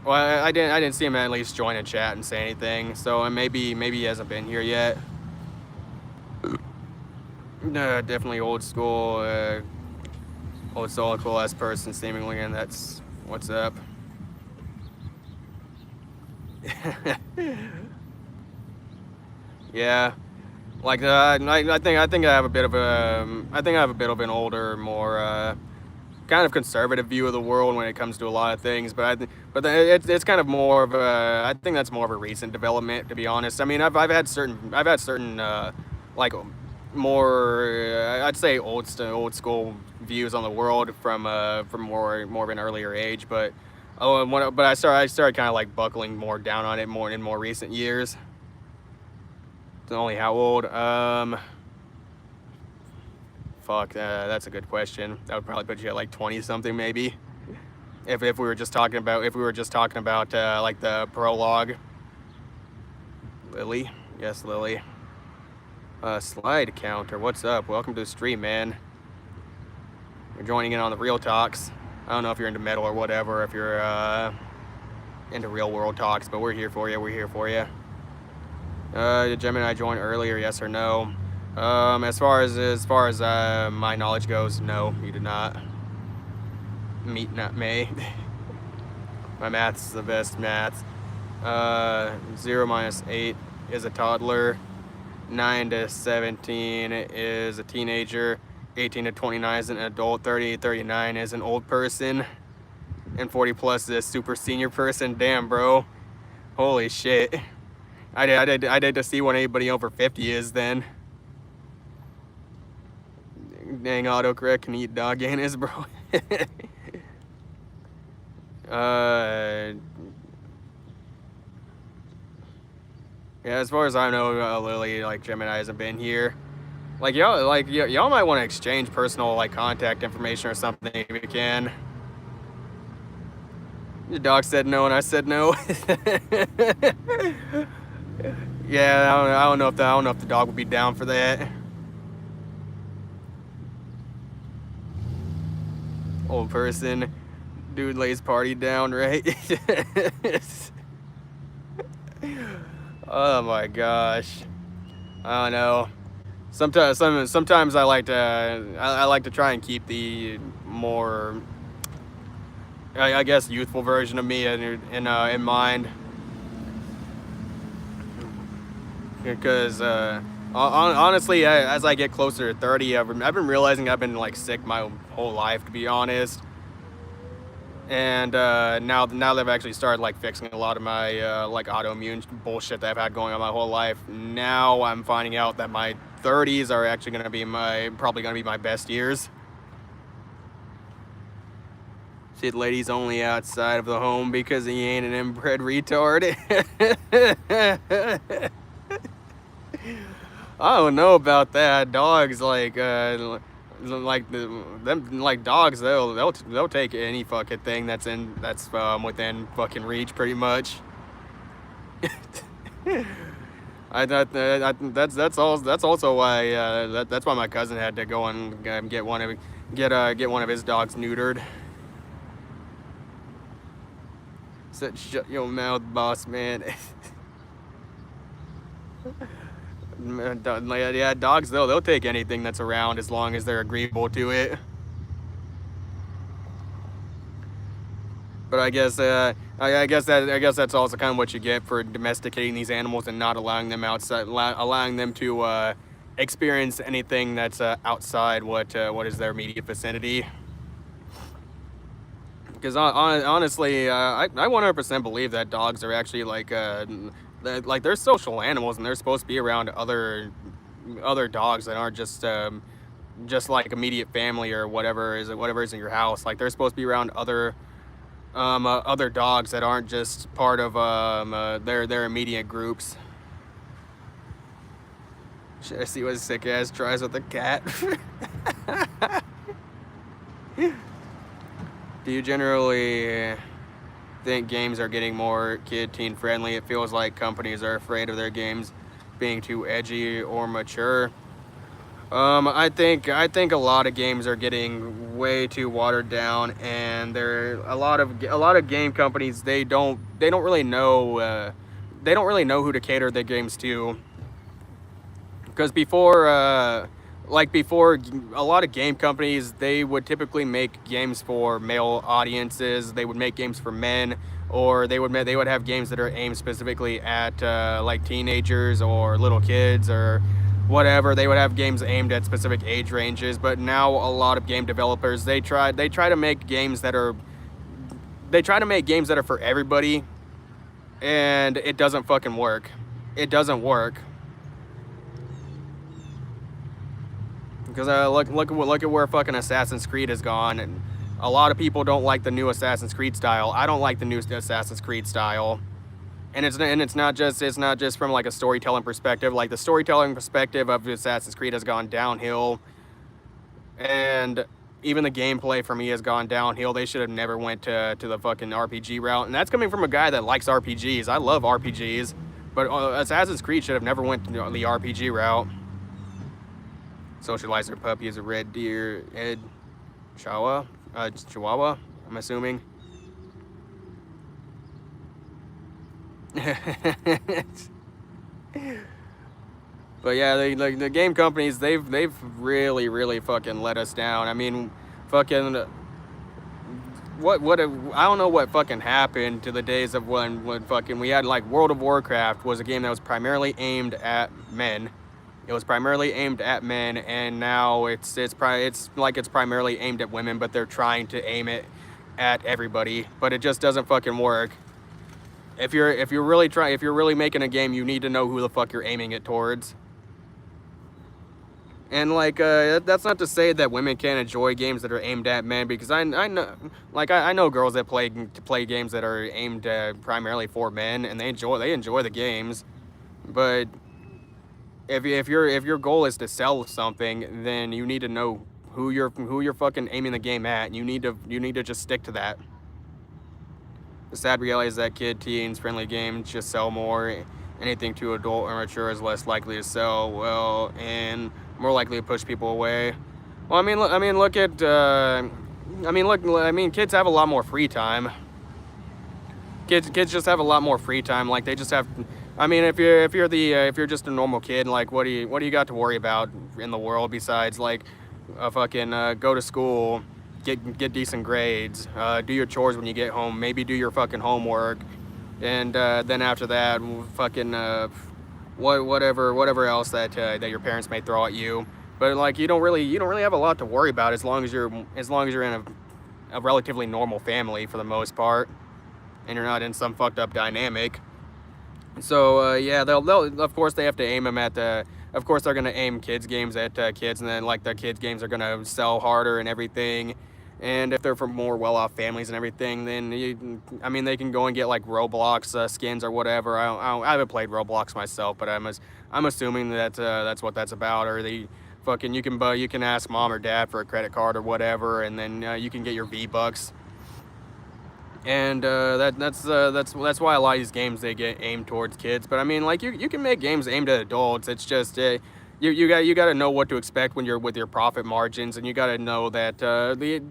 Well, I didn't see him at least join a chat and say anything. So maybe he hasn't been here yet. Definitely old school. Old soul, cool ass person, seemingly, and that's what's up. Yeah, like I think I have a bit of an older, more kind of conservative view of the world when it comes to a lot of things. But it's kind of more of a, I think that's more of a recent development, to be honest. I mean, I've had certain like more, I'd say old school views on the world from more of an earlier age. But but I started kind of like buckling more down on it more in more recent years. Only how old? Fuck, that's a good question. That would probably put you at like 20 something maybe. If we were just talking about like the prologue. Lily, yes, Lily. Slide counter, what's up? Welcome to the stream, man. You're joining in on the real talks. I don't know if you're into metal or whatever, if you're into real world talks, but we're here for you. We're here for you. Did Gemini join earlier? Yes or no? As far as my knowledge goes, no, you did not. Meet not May. My math's the best math. 0 minus 8 is a toddler. 9 to 17 is a teenager. 18 to 29 is an adult. 30 to 39 is an old person. And 40 plus is a super senior person. Damn, bro. Holy shit. I did to see what anybody over 50 is then. Dang, autocorrect can eat dog anus, bro. Yeah, as far as I know, Lily, like, Gemini hasn't been here. Like, y'all might want to exchange personal, like, contact information or something if you can. The dog said no, and I said no. Yeah, I don't know if the dog would be down for that. Old person, dude lays party down, right? Oh my gosh, I don't know. Sometimes I like to try and keep the more, I guess, youthful version of me in mind, because honestly, as I get closer to 30, I've been realizing I've been like sick my whole life, to be honest. And now that I've actually started like fixing a lot of my like autoimmune bullshit that I've had going on my whole life, now I'm finding out that my 30s are actually probably gonna be my best years. Shit, ladies only outside of the home because he ain't an inbred retard. I don't know about that. Dogs like dogs, they'll take any fucking thing that's within fucking reach, pretty much. That's also why that's why my cousin had to go and get one of his dogs neutered. Said, shut your mouth, boss man. Yeah, dogs they'll take anything that's around as long as they're agreeable to it. But I guess that's also kind of what you get for domesticating these animals and not allowing them to experience anything that's outside what is their immediate vicinity. Because honestly, I 100% believe that dogs are actually like they're social animals, and they're supposed to be around other dogs that aren't just like immediate family or whatever is in your house. Like, they're supposed to be around other dogs that aren't just part of their immediate groups. Should I see what sick ass tries with a cat? Do you generally think games are getting more teen friendly? It feels like companies are afraid of their games being too edgy or mature. I think a lot of games are getting way too watered down, and there a lot of game companies, they don't really know who to cater their games to. Because before, a lot of game companies, they would typically make games for male audiences. They would make games for men, or they would have games that are aimed specifically at like teenagers or little kids or whatever. They would have games aimed at specific age ranges. But now a lot of game developers, they try to make games that are for everybody, and it doesn't fucking work. It doesn't work. Because look at where fucking Assassin's Creed has gone, and a lot of people don't like the new Assassin's Creed style. I don't like the new Assassin's Creed style, and it's not just from like a storytelling perspective. Like the storytelling perspective of Assassin's Creed has gone downhill, and even the gameplay for me has gone downhill. They should have never went to the fucking RPG route, and that's coming from a guy that likes RPGs. I love RPGs, but Assassin's Creed should have never went the RPG route. Socializer puppy is a red deer, Ed Chihuahua, I'm assuming. But yeah, the game companies, they've really fucking let us down. I mean, fucking what I don't know what fucking happened to the days of when fucking we had like World of Warcraft was a game that was primarily aimed at men. It was primarily aimed at men, and now it's primarily aimed at women, but they're trying to aim it at everybody, but it just doesn't fucking work. If you're really making a game, you need to know who the fuck you're aiming it towards. And like that's not to say that women can't enjoy games that are aimed at men, because I know girls that play games that are aimed primarily for men, and they enjoy the games. But if your goal is to sell something, then you need to know who you're fucking aiming the game at, and you need to just stick to that. The sad reality is that teens friendly games just sell more. Anything too adult or mature is less likely to sell well and more likely to push people away. Well, kids have a lot more free time. Kids just have a lot more free time. Like they just have. I mean, if you're just a normal kid, like what do you got to worry about in the world besides like fucking go to school, get decent grades, do your chores when you get home, maybe do your fucking homework, and then after that, fucking whatever else that your parents may throw at you. But like you don't really have a lot to worry about as long as you're in a relatively normal family for the most part, and you're not in some fucked up dynamic. So yeah, they'll of course they have to aim them at the. Of course they're gonna aim kids games at kids, and then like the kids games are gonna sell harder and everything. And if they're from more well-off families and everything, then they can go and get like Roblox skins or whatever. I haven't played Roblox myself, but I'm assuming that that's what that's about. Or you can ask mom or dad for a credit card or whatever, and then you can get your V-Bucks. And that's why a lot of these games they get aimed towards kids. But I mean, like you can make games aimed at adults. It's just you got to know what to expect when you're with your profit margins, and you got to know that the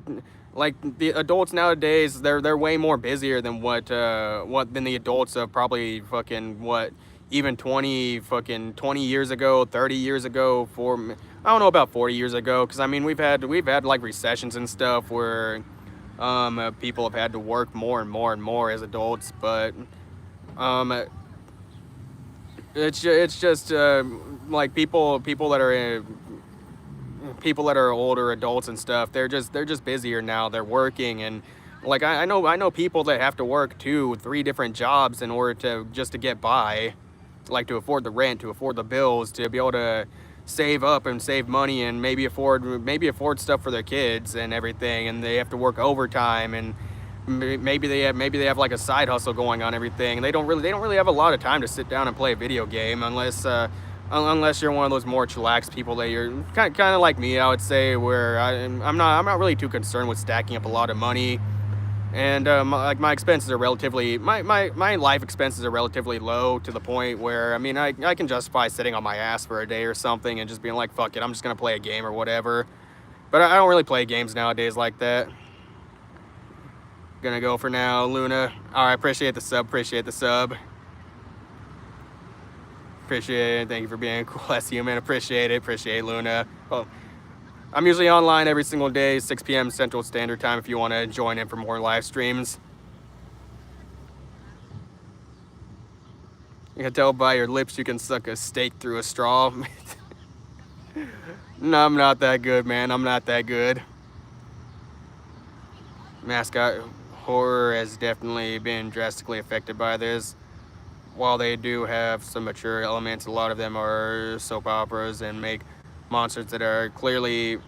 adults nowadays they're way more busier than than the adults of probably fucking even 20 years ago, 30 years ago, I don't know about 40 years ago, because I mean we've had like recessions and stuff where people have had to work more and more as adults, but it's just like people that are older adults and stuff, they're just busier now. They're working, and like I know people that have to work 2-3 different jobs in order to get by, like to afford the rent, to afford the bills, to be able to save up and save money, and maybe afford stuff for their kids and everything. And they have to work overtime, and maybe they have like a side hustle going on, everything. They don't really have a lot of time to sit down and play a video game unless you're one of those more chillax people that you're kind of like me, I would say, where I'm not really too concerned with stacking up a lot of money. And my expenses are my life expenses are relatively low, to the point where I mean I can justify sitting on my ass for a day or something and just being like, fuck it, I'm just gonna play a game or whatever. But I don't really play games nowadays like that. Gonna go for now, Luna. Alright, appreciate the sub. Appreciate it. Thank you for being a cool ass human. Appreciate Luna. Well, I'm usually online every single day, 6 p.m. Central Standard Time, if you want to join in for more live streams. You can tell by your lips you can suck a steak through a straw. No, I'm not that good, man. I'm not that good. Mascot horror has definitely been drastically affected by this. While they do have some mature elements, a lot of them are soap operas and make monsters that are clearly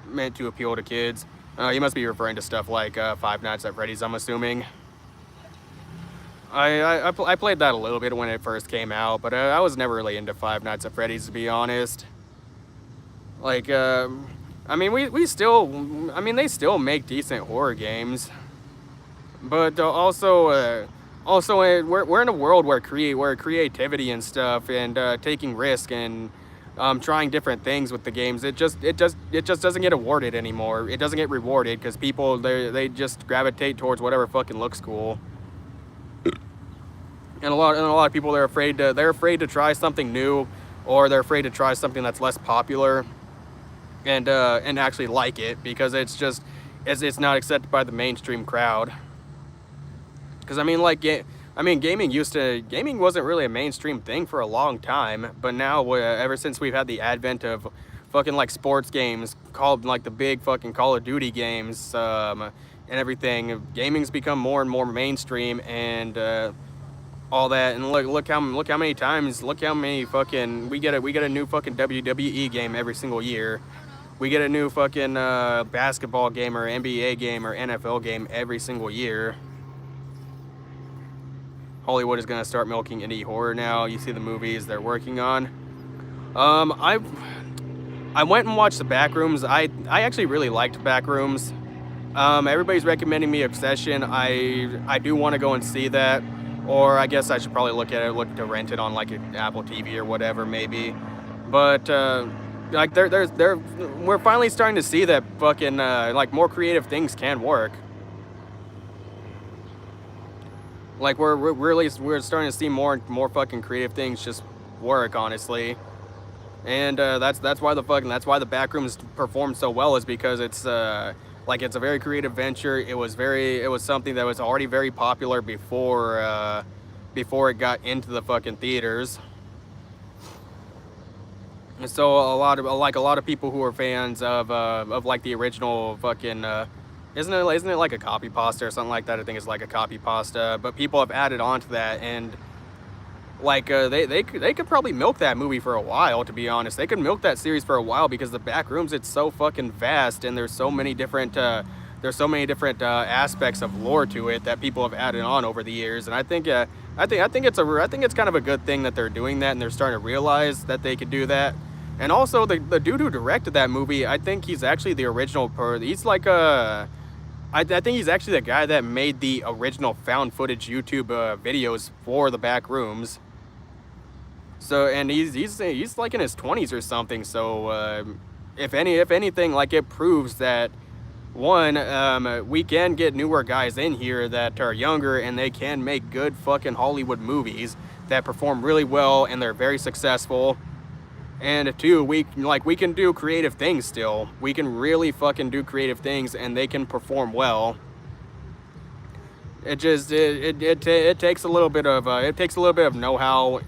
meant to appeal to kids. You must be referring to stuff like Five Nights at Freddy's, I'm assuming. I played that a little bit when it first came out, but I was never really into Five Nights at Freddy's, to be honest. Like, I mean, we still, I mean, they still make decent horror games, but also we're in a world where creativity and stuff and taking risk and trying different things with the games, it just doesn't get awarded anymore. It doesn't get rewarded because people they just gravitate towards whatever fucking looks cool. And a lot of people, they're afraid to try something new, or they're afraid to try something that's less popular, and actually like it, because it's not accepted by the mainstream crowd. Because I mean, like, gaming wasn't really a mainstream thing for a long time, but now ever since we've had the advent of fucking like sports games called like the big fucking Call of Duty games and everything, gaming's become more and more mainstream and all that. And look how many fucking we get a new fucking WWE game every single year. We get a new fucking basketball game or NBA game or NFL game every single year. Hollywood is going to start milking indie horror now. You see the movies they're working on. I went and watched the Backrooms. I actually really liked Backrooms. Everybody's recommending me Obsession. I do want to go and see that. Or I guess I should probably look to rent it on like an Apple TV or whatever, maybe. But like we're finally starting to see that fucking like more creative things can work. Like we're starting to see more fucking creative things just work, honestly. And that's why the Backrooms performed so well, is because it's like it's a very creative venture. It was something that was already very popular before it got into the fucking theaters. And so a lot of people who are fans of like the original fucking isn't it like a copy pasta or something like that? I think it's like a copy pasta, but people have added on to that, and like they could probably milk that movie for a while, to be honest. They could milk that series for a while, because the Backrooms, it's so fucking vast, and there's so many different aspects of lore to it that people have added on over the years. And I think it's kind of a good thing that they're doing that, and they're starting to realize that they could do that. And also the dude who directed that movie, I think he's actually the original he's like I think he's actually the guy that made the original found footage YouTube videos for the Backrooms. So, and he's like in his 20s or something. So, if anything, like, it proves that one, we can get newer guys in here that are younger, and they can make good fucking Hollywood movies that perform really well, and they're very successful. And two, we can do creative things still. We can really fucking do creative things, and they can perform well. It just it takes a little bit of know-how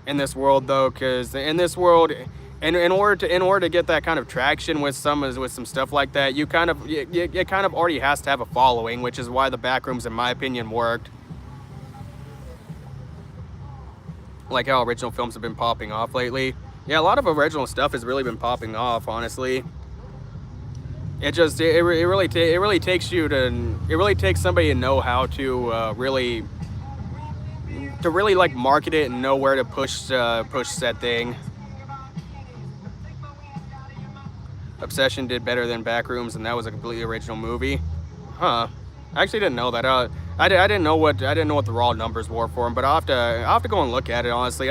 in this world, though, because in this world, in order to get that kind of traction with some stuff like that, it kind of already has to have a following, which is why the Backrooms, in my opinion, worked. Like how original films have been popping off lately. Yeah, a lot of original stuff has really been popping off, honestly. It really takes somebody to know how to really like market it and know where to push said thing. Obsession did better than Backrooms, and that was a completely original movie. Huh? I actually didn't know that. I didn't know what the raw numbers were for him, but I'll have to go and look at it, honestly.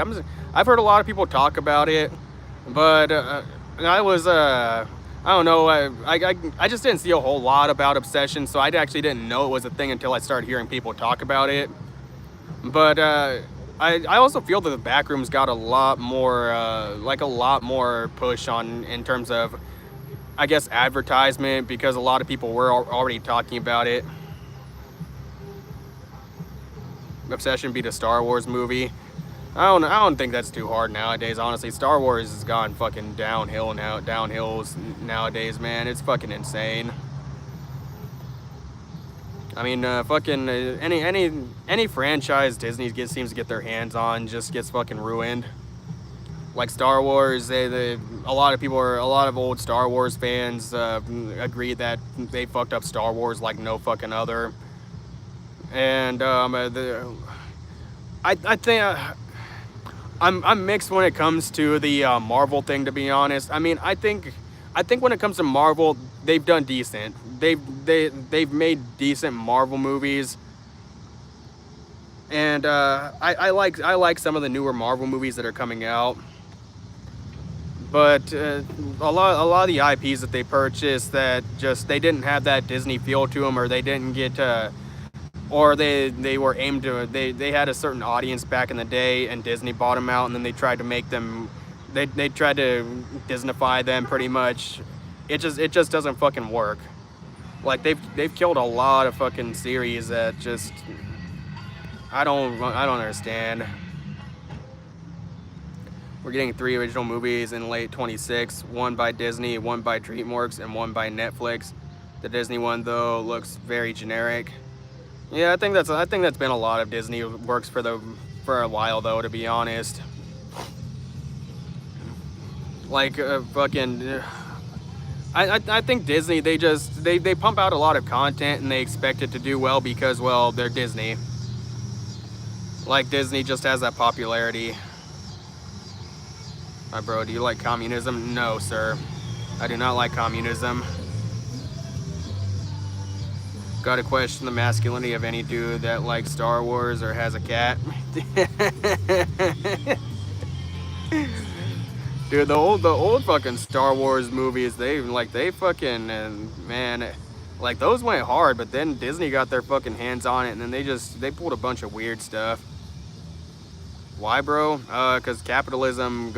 I've heard a lot of people talk about it, but I don't know. I just didn't see a whole lot about Obsession, so I actually didn't know it was a thing until I started hearing people talk about it. But I also feel that the Backrooms got a lot more push on in terms of, I guess, advertisement, because a lot of people were already talking about it. Obsession beat a Star Wars movie. I don't think that's too hard nowadays, honestly. Star Wars has gone fucking downhills nowadays, man. It's fucking insane. I mean, fucking any franchise Disney seems to get their hands on just gets fucking ruined. Like Star Wars, a lot of people are a lot of old Star Wars fans agree that they fucked up Star Wars like no fucking other. And I think I'm mixed when it comes to the Marvel thing. To be honest, I mean I think when it comes to Marvel, they've done decent. They've made decent Marvel movies, and I like some of the newer Marvel movies that are coming out. But a lot of the IPs that they purchased that just they didn't have that Disney feel to them, or they didn't get or they were aimed to they had a certain audience back in the day, and Disney bought them out, and then they tried to make them they tried to Disneyfy them pretty much. It just doesn't fucking work. Like they've killed a lot of fucking series that just I don't understand. We're getting 3 original movies in late 26, one by Disney, one by DreamWorks, and one by Netflix. The Disney one though looks very generic. Yeah, I think that's been a lot of Disney works for a while though, to be honest. Like fucking I think Disney they pump out a lot of content and they expect it to do well because well, they're Disney. Like Disney just has that popularity. My bro, do you like communism? No, sir. I do not like communism. Gotta question the masculinity of any dude that likes Star Wars or has a cat. Dude, the old fucking Star Wars movies, they fucking man, like those went hard, but then Disney got their fucking hands on it, and then they pulled a bunch of weird stuff. Why, bro? Because capitalism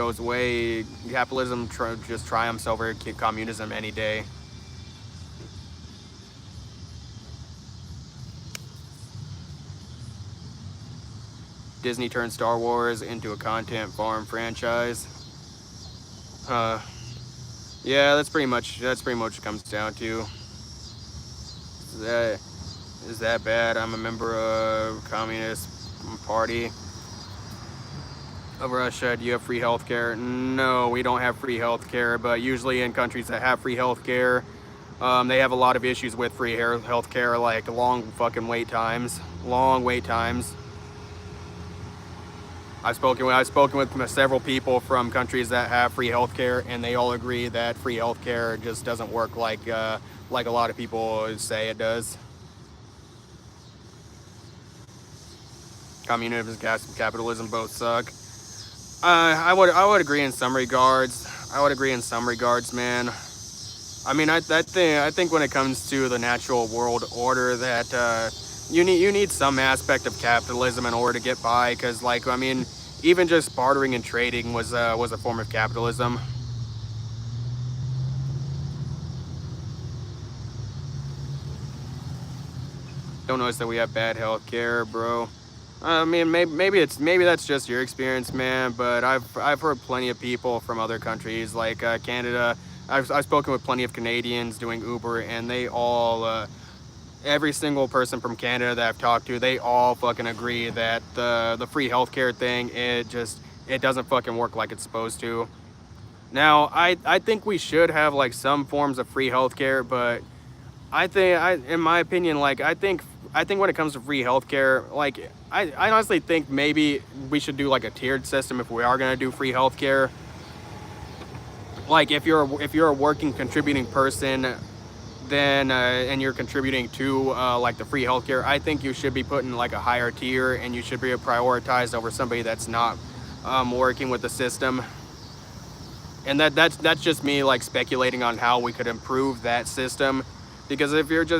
just triumphs over communism any day. Disney turned Star Wars into a content farm franchise. Yeah, that's pretty much what it comes down to. Is that bad? I'm a member of Communist Party of Russia. Do you have free healthcare? No, we don't have free healthcare, but usually in countries that have free healthcare, they have a lot of issues with free healthcare, like long fucking wait times. Long wait times. I've spoken with several people from countries that have free healthcare, and they all agree that free healthcare just doesn't work like a lot of people say it does. Communism and capitalism both suck. I would agree in some regards. Man. I mean, I think when it comes to the natural world order, that you need some aspect of capitalism in order to get by. Because, like, I mean, even just bartering and trading was a form of capitalism. Don't notice that we have bad health care, bro. I mean, maybe that's just your experience, man. But I've heard plenty of people from other countries like Canada. I've spoken with plenty of Canadians doing Uber, and they all, every single person from Canada that I've talked to, they all fucking agree that the free healthcare thing, it doesn't fucking work like it's supposed to. Now, I think we should have like some forms of free healthcare, but in my opinion, like I think when it comes to free healthcare, like I honestly think maybe we should do like a tiered system if we are gonna do free healthcare. Like if you're a working contributing person, then and you're contributing to like the free healthcare, I think you should be put in like a higher tier, and you should be prioritized over somebody that's not working with the system. And that's just me like speculating on how we could improve that system. Because if you're just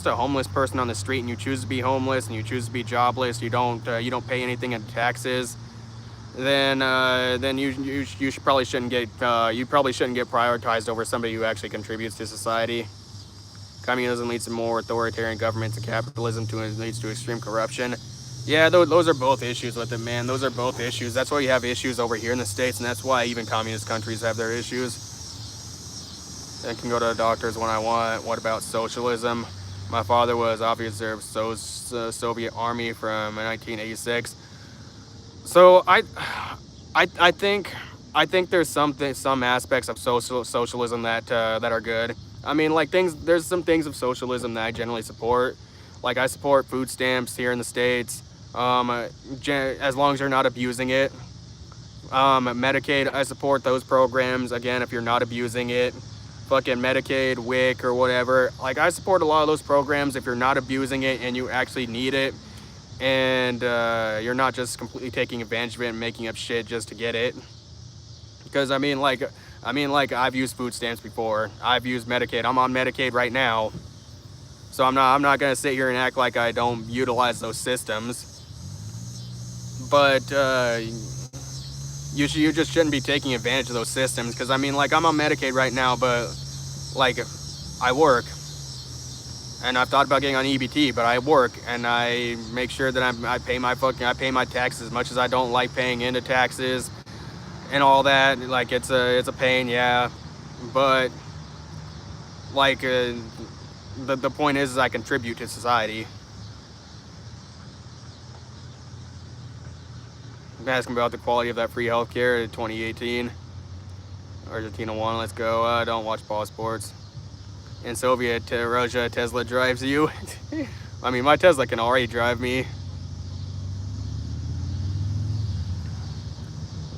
a homeless person on the street and you choose to be homeless and you choose to be jobless, you don't pay anything in taxes, then you probably shouldn't get prioritized over somebody who actually contributes to society. Communism leads to more authoritarian governments, and capitalism leads to extreme corruption. Yeah, those are both issues with it, man. Those are both issues. That's why you have issues over here in the States, and that's why even communist countries have their issues. I can go to the doctors when I want. What about socialism? My father was officer of Soviet Army from 1986. So I think there's some aspects of socialism that are good. I mean, like there's some things of socialism that I generally support. Like I support food stamps here in the States, as long as you're not abusing it. Medicaid, I support those programs. Again, if you're not abusing it, fucking Medicaid, WIC, or whatever. Like I support a lot of those programs if you're not abusing it and you actually need it, and you're not just completely taking advantage of it and making up shit just to get it. Because I mean, like I've used food stamps before. I've used Medicaid. I'm on Medicaid right now, so I'm not gonna sit here and act like I don't utilize those systems. But you just shouldn't be taking advantage of those systems. Because I mean, like I'm on Medicaid right now, but like I work. And I've thought about getting on EBT, but I work and I make sure that I pay my taxes as much as I don't like paying into taxes and all that. Like it's a pain, yeah. But like the point is I contribute to society. I'm asking about the quality of that free healthcare in 2018. Argentina won. Let's go. Don't watch ball sports. In Soviet Russia, Tesla drives you. I mean, my Tesla can already drive me.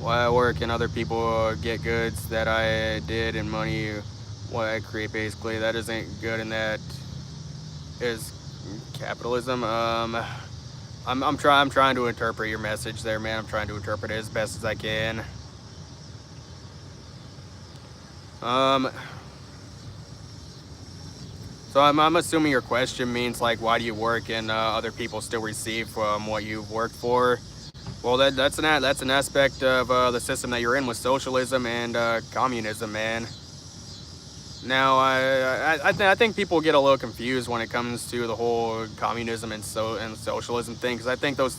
Why I work and other people get goods that I did and money what I create, basically. That isn't good, and that is capitalism. I'm trying to interpret your message there, man. I'm trying to interpret it as best as I can. So I'm assuming your question means like, why do you work and other people still receive from what you've worked for? Well, that's an aspect of the system that you're in with socialism and communism, man. Now, I think people get a little confused when it comes to the whole communism and socialism thing, because I think those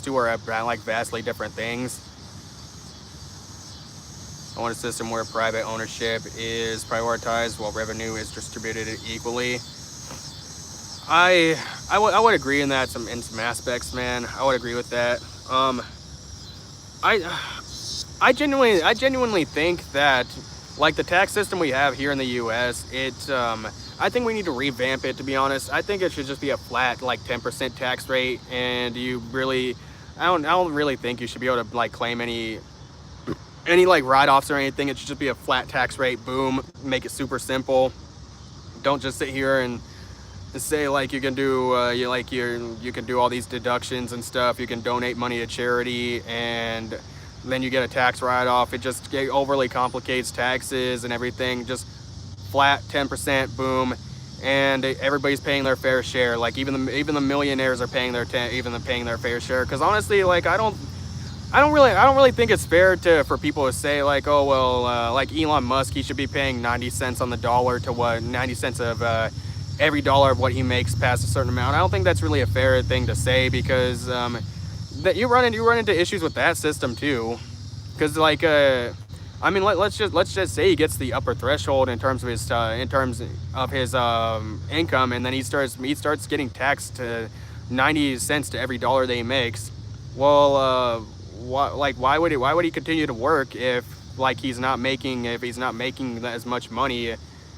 two are like vastly different things. I want a system where private ownership is prioritized while revenue is distributed equally. I would agree in that in some aspects, man. I would agree with that. I genuinely think that like the tax system we have here in the U.S., I think we need to revamp it. To be honest, I think it should just be a flat like 10% tax rate, and I don't really think you should be able to like claim any like write-offs or anything. It should just be a flat tax rate. Boom, make it super simple. Don't just sit here and say like you can do you can do all these deductions and stuff. You can donate money to charity and then you get a tax write-off. It just overly complicates taxes and everything. Just flat 10%, boom, and everybody's paying their fair share. Like even the millionaires are paying their fair share. Because honestly, like I don't really think it's fair for people to say like, oh well, like Elon Musk, he should be paying 90 cents on the dollar to 90 cents of every dollar of what he makes past a certain amount. I don't think that's really a fair thing to say, because that you run into issues with that system too. Because like I mean, let's just say he gets the upper threshold in terms of his income, and then he starts getting taxed to 90 cents to every dollar that he makes. Well, why would he continue to work if he's not making as much money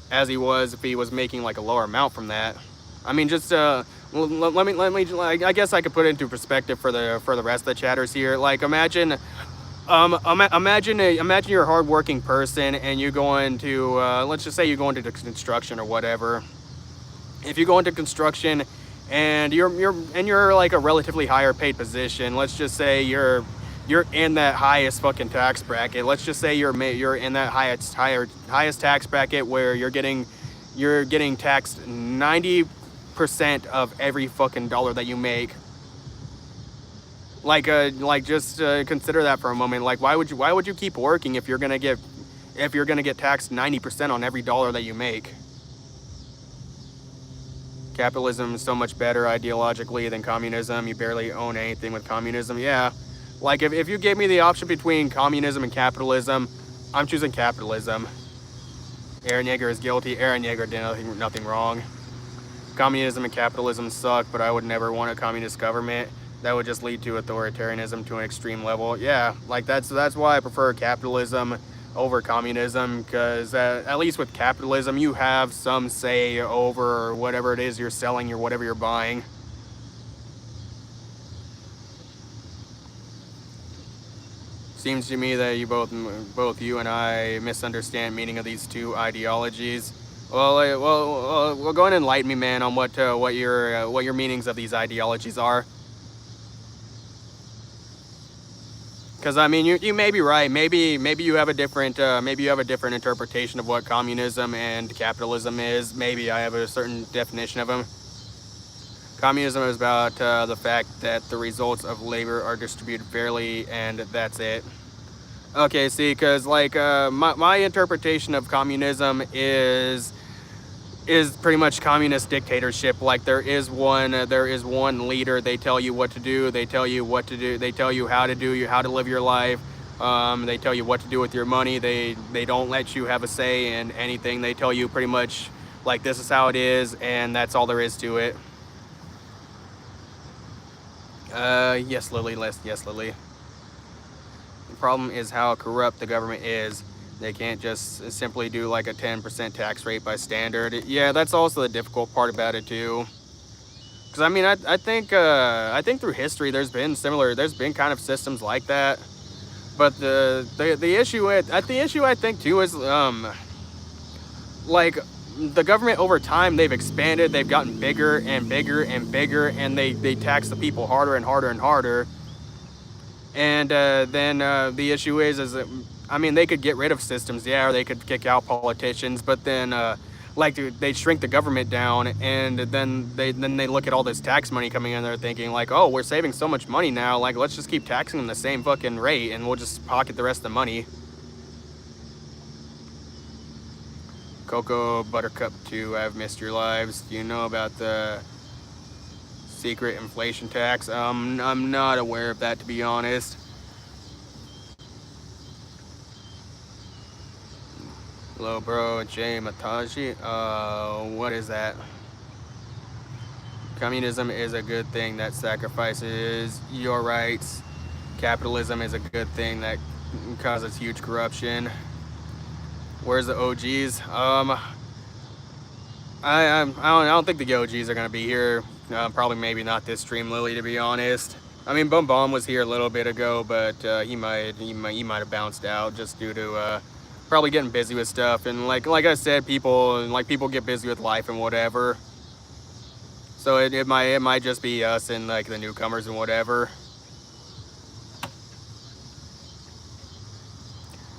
as he was if he was making like a lower amount from that? I mean, just let me I guess I could put it into perspective for the rest of the chatters here. Like imagine you're a hardworking person and you go into let's just say you go into construction or whatever. If you go into construction and you're like a relatively higher paid position, let's just say you're in that highest fucking tax bracket. Let's just say you're in that highest tax bracket where you're getting taxed 90% of every fucking dollar that you make. Just consider that for a moment. Like why would you keep working if you're gonna get taxed 90% on every dollar that you make? Capitalism is so much better ideologically than communism. You barely own anything with communism. Yeah. Like if you gave me the option between communism and capitalism, I'm choosing capitalism. Aaron Yeager is guilty. Aaron Yeager did nothing wrong. Communism and capitalism suck, but I would never want a communist government. That would just lead to authoritarianism to an extreme level. Yeah, like that's why I prefer capitalism over communism, because at least with capitalism you have some say over whatever it is you're selling or whatever you're buying. Seems to me that you both you and I misunderstand meaning of these two ideologies. Well, go ahead and enlighten me, man, on what your meanings of these ideologies are. Because I mean, you may be right. Maybe you have a different interpretation of what communism and capitalism is. Maybe I have a certain definition of them. Communism is about the fact that the results of labor are distributed fairly, and that's it. Okay, see, because like my interpretation of communism is pretty much communist dictatorship. Like there is one leader. They tell you what to do. They tell you what to do. They tell you how to live your life. They tell you what to do with your money. They don't let you have a say in anything. They tell you pretty much like this is how it is, and that's all there is to it. Yes, Lily. Yes, Lily. The problem is how corrupt the government is. They can't just simply do like a 10% tax rate by standard. Yeah, that's also the difficult part about it too. Because I mean, I think through history there's been kind of systems like that. But the issue I think too is like the government over time, they've expanded, they've gotten bigger and bigger and bigger, and they tax the people harder and harder and harder. And then the issue is that, I mean, they could get rid of systems, yeah, or they could kick out politicians, but then like they shrink the government down, and then they look at all this tax money coming in. They're thinking like, oh, we're saving so much money now, like let's just keep taxing them the same fucking rate, and we'll just pocket the rest of the money. Cocoa Buttercup 2, I've missed your lives. Do you know about the secret inflation tax? I'm not aware of that, to be honest. Hello, bro. Jay Mataji. What is that? Communism is a good thing that sacrifices your rights. Capitalism is a good thing that causes huge corruption. Where's the OGs? I don't think the OGs are gonna be here. Probably maybe not this stream, Lily, to be honest. I mean, Bum Bum was here a little bit ago, but he might have bounced out just due to probably getting busy with stuff. And like I said, people get busy with life and whatever. So it might just be us and like the newcomers and whatever.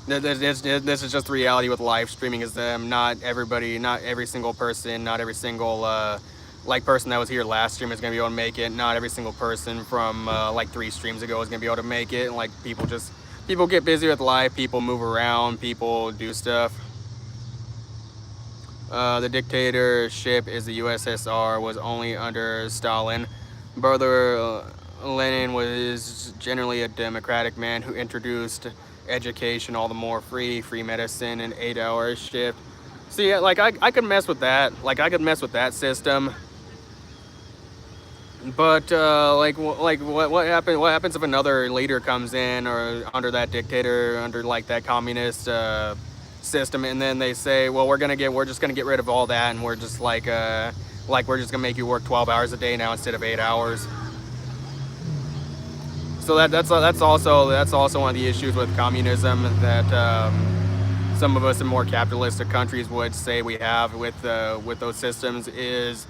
This is just the reality with live streaming, is not every single person, not every single like person that was here last stream is gonna be able to make it. Not every single person from like 3 streams ago is gonna be able to make it. And like people get busy with life, people move around, people do stuff. The dictatorship is the USSR was only under Stalin. Brother Lenin was generally a democratic man who introduced education, all the more free medicine, and 8-hour shift. See, like I could mess with that. Like I could mess with that system. But like what happens if another leader comes in or under that dictator, under like that communist system, and then they say, well, we're just gonna get rid of all that, and we're just like we're just gonna make you work 12 hours a day now instead of 8 hours. So that's also one of the issues with communism that some of us in more capitalistic countries would say we have with those systems is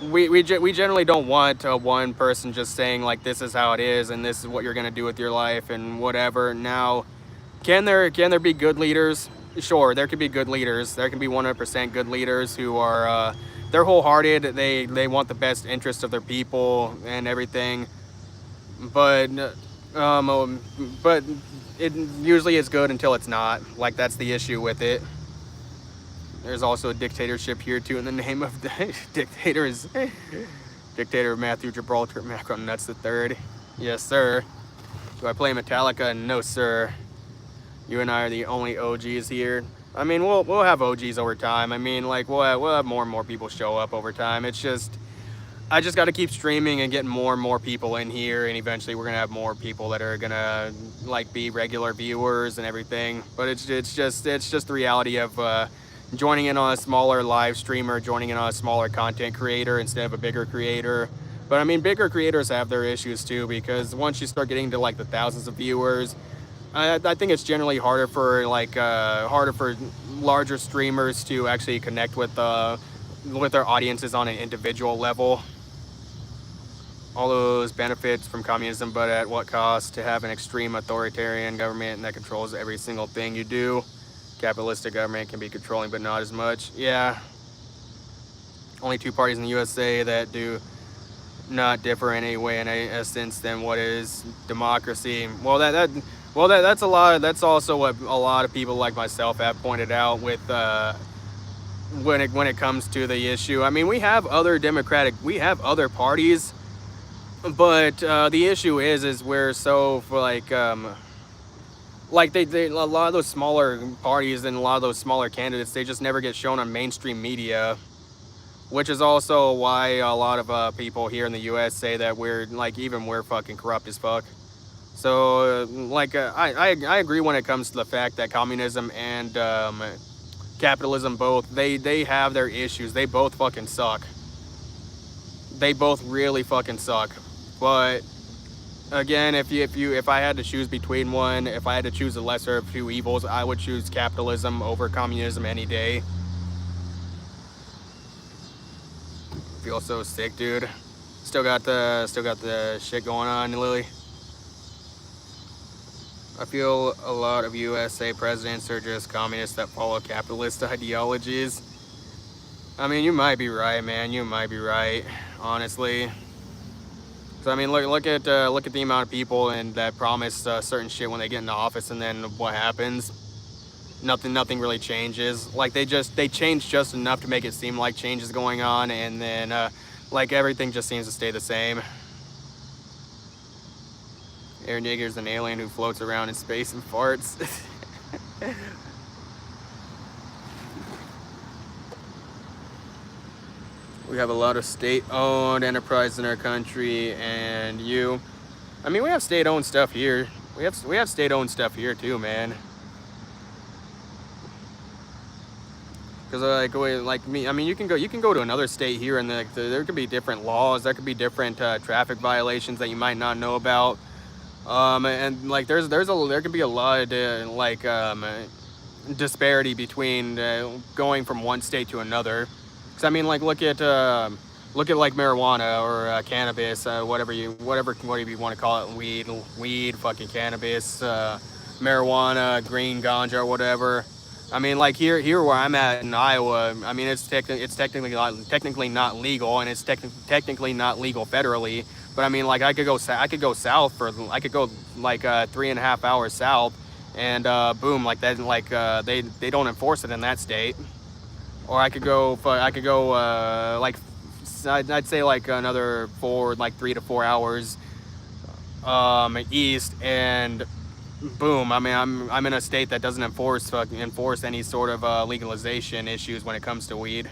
we generally don't want one person just saying like this is how it is and this is what you're gonna do with your life and whatever. Now, can there be good leaders? Sure, there could be good leaders. There can be 100% good leaders who are they're wholehearted. They want the best interest of their people and everything. But it usually is good until it's not. Like that's the issue with it. There's also a dictatorship here too in the name of the dictator Matthew Gibraltar Macron. That's the third. Yes, sir. Do I play Metallica? No, sir. You and I are the only OGs here. I mean, we'll have OGs over time. I mean, like we'll have more and more people show up over time. It's just I just got to keep streaming and getting more and more people in here, and eventually we're gonna have more people that are gonna like be regular viewers and everything. But it's just the reality of joining in on a smaller live streamer, joining in on a smaller content creator instead of a bigger creator. But I mean, bigger creators have their issues too, because once you start getting to like the thousands of viewers, I think it's generally harder for larger streamers to actually connect with their audiences on an individual level. All those benefits from communism, but at what cost? To have an extreme authoritarian government that controls every single thing you do. Capitalistic government can be controlling, but not as much. Yeah. Only two parties in the USA that do not differ in any way in essence than what is democracy. Well, that's a lot. That's also what a lot of people like myself have pointed out with when it comes to the issue. I mean, we have other parties. But the issue is we're so for like they a lot of those smaller parties and a lot of those smaller candidates, they just never get shown on mainstream media, which is also why a lot of people here in the U.S. say that we're fucking corrupt as fuck. So I agree when it comes to the fact that communism and capitalism they have their issues. They both fucking suck. They both really fucking suck. But again, if I had to choose between one, if I had to choose the lesser of two evils, I would choose capitalism over communism any day. Feel so sick, dude. Still got the shit going on, Lily. I feel a lot of USA presidents are just communists that follow capitalist ideologies. I mean, you might be right, man. You might be right, honestly. So I mean, look at the amount of people and that promise certain shit when they get into office, and then what happens? Nothing really changes. Like they change just enough to make it seem like change is going on, and then like everything just seems to stay the same. Aaron Yeager's an alien who floats around in space and farts. We have a lot of state-owned enterprise in our country, and I mean, we have state-owned stuff here. We have state-owned stuff here too, man. Because like me, I mean, you can go to another state here, and there could be different laws. There could be different traffic violations that you might not know about. And like there could be a lot of disparity between going from one state to another. I mean, like look at like marijuana or cannabis, whatever you want to call it, weed, fucking cannabis, marijuana, green ganja, or whatever. I mean, like here where I'm at in Iowa, I mean it's technically not legal, and it's technically not legal federally. But I mean, like I could go south for 3.5 hours south, and boom, like that, like they don't enforce it in that state. Or I could go like I'd say like another 3 to 4 hours east, and boom, I mean I'm in a state that doesn't enforce any sort of legalization issues when it comes to weed.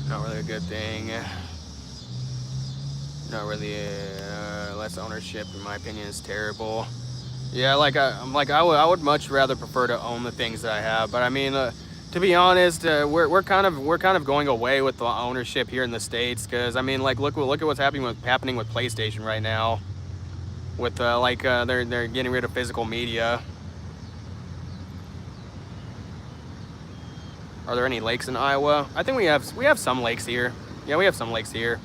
Not really a good thing. Not really. Less ownership, in my opinion, is terrible. Yeah, I would much rather prefer to own the things that I have. But I mean, to be honest, we're kind of going away with the ownership here in the States, because I mean, like look at what's happening with PlayStation right now. With they're getting rid of physical media. Are there any lakes in Iowa? I think we have some lakes here. Yeah, we have some lakes here.